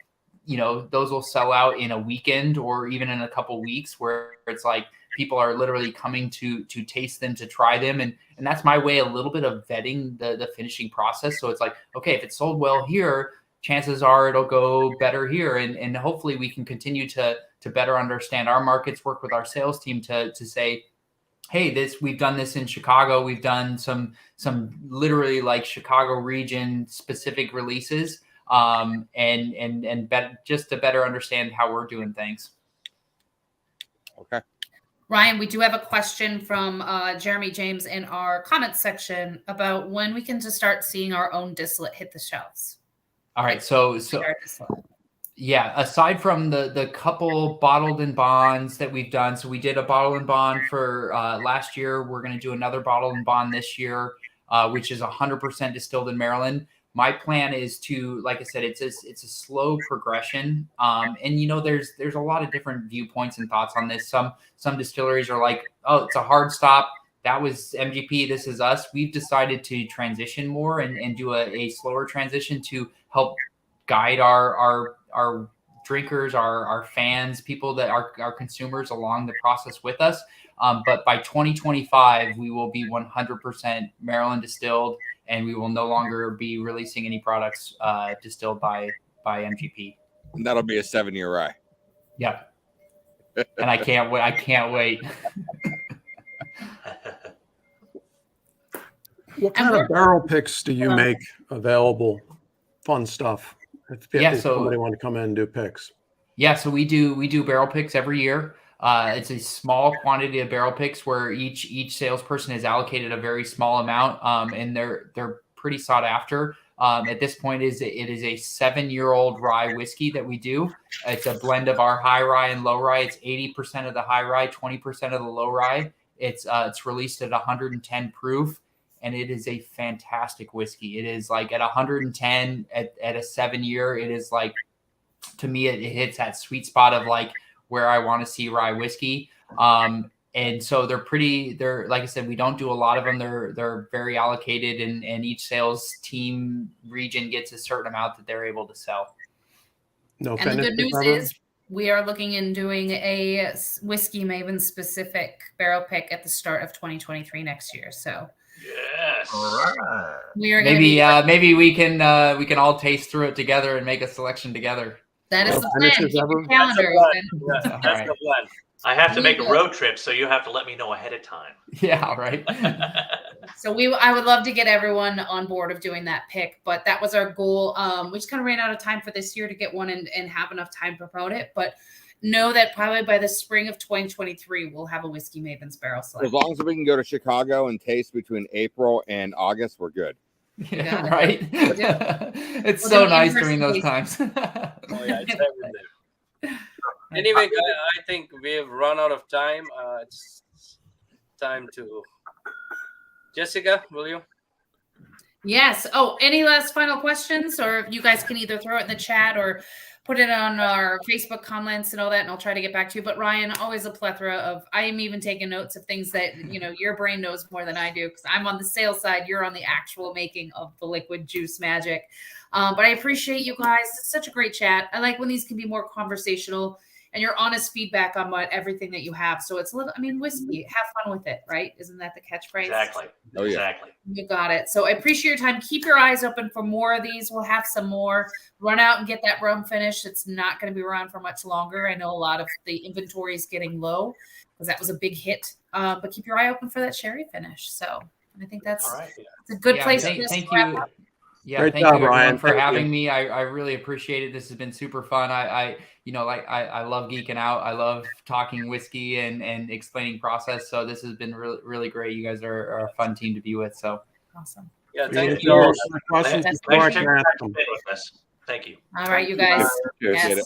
those will sell out in a weekend or even in a couple weeks, where it's like people are literally coming to taste them, to try them. And that's my way a little bit of vetting the finishing process. So it's like, okay, if it sold well here, chances are it'll go better here. And hopefully we can continue to better understand our markets, work with our sales team to say, hey, we've done this in Chicago. We've done some literally like Chicago region specific releases, just to better understand how we're doing things. Okay. Ryan, we do have a question from Jeremy James in our comments section about when we can just start seeing our own distillate hit the shelves. All right. So yeah, aside from the couple bottled and bonds that we've done, so we did a bottle and bond for last year. We're going to do another bottle and bond this year, which is 100% distilled in Maryland. My plan is to, like I said, it's a slow progression. And there's a lot of different viewpoints and thoughts on this. Some distilleries are like, oh, it's a hard stop. That was MGP. This is us. We've decided to transition more and do a slower transition to help guide our drinkers, our fans, people that are consumers along the process with us. But by 2025, we will be 100% Maryland distilled, and we will no longer be releasing any products distilled by MGP. And that'll be a 7-year rye. Yep. And I can't wait. I can't wait. What kind of barrel picks do you make available? Fun stuff. If somebody want to come in and do picks. Yeah, so we do barrel picks every year. It's a small quantity of barrel picks where each salesperson is allocated a very small amount, and they're pretty sought after. At this point, it is a 7-year-old rye whiskey that we do. It's a blend of our high rye and low rye. It's 80% of the high rye, 20% of the low rye. It's released at 110 proof, and it is a fantastic whiskey. It is like at 110 at a 7-year. It is like, to me, it hits that sweet spot of like where I want to see rye whiskey. And so they're like I said, we don't do a lot of them. They're very allocated, and each sales team region gets a certain amount that they're able to sell. And the good news is we are looking in doing a Whiskey Mavens specific barrel pick at the start of 2023 next year. So yes, All right. we are maybe we can all taste through it together and make a selection together. That is the plan. Keep your That's the calendar plan. open. That's the plan. I have to make a road trip, so you have to let me know ahead of time. Yeah, right. So I would love to get everyone on board of doing that pick, but that was our goal. We just kind of ran out of time for this year to get one and have enough time to promote it. But know that probably by the spring of 2023, we'll have a Whiskey Mavens barrel select. As long as we can go to Chicago and taste between April and August, we're good. Yeah, right. It's so nice during those times. Oh yeah, it's everywhere. Anyway, I think we've run out of time. It's time to Jessica, will you? Yes. Oh, any last final questions? Or you guys can either throw it in the chat or put it on our Facebook comments and all that, and I'll try to get back to you. But Ryan, always a plethora of, I am even taking notes of things that, your brain knows more than I do, because I'm on the sales side. You're on the actual making of the liquid juice magic. But I appreciate you guys. It's such a great chat. I like when these can be more conversational and your honest feedback on everything that you have. So it's a little, whiskey, have fun with it, right? Isn't that the catchphrase? Exactly. Oh, yeah. Exactly. You got it. So I appreciate your time. Keep your eyes open for more of these. We'll have some more. Run out and get that rum finished. It's not going to be around for much longer. I know a lot of the inventory is getting low because that was a big hit. But keep your eye open for that sherry finish. So I think that's it's a good place to thank you. Yeah, Great thank job, you everyone Ryan. for having me. I really appreciate it. This has been super fun. I love geeking out. I love talking whiskey and explaining process. So this has been really, really great. You guys are a fun team to be with. So awesome. Yeah, thank you. Questions before I can ask them. Thank you. All right, you guys. Appreciate it.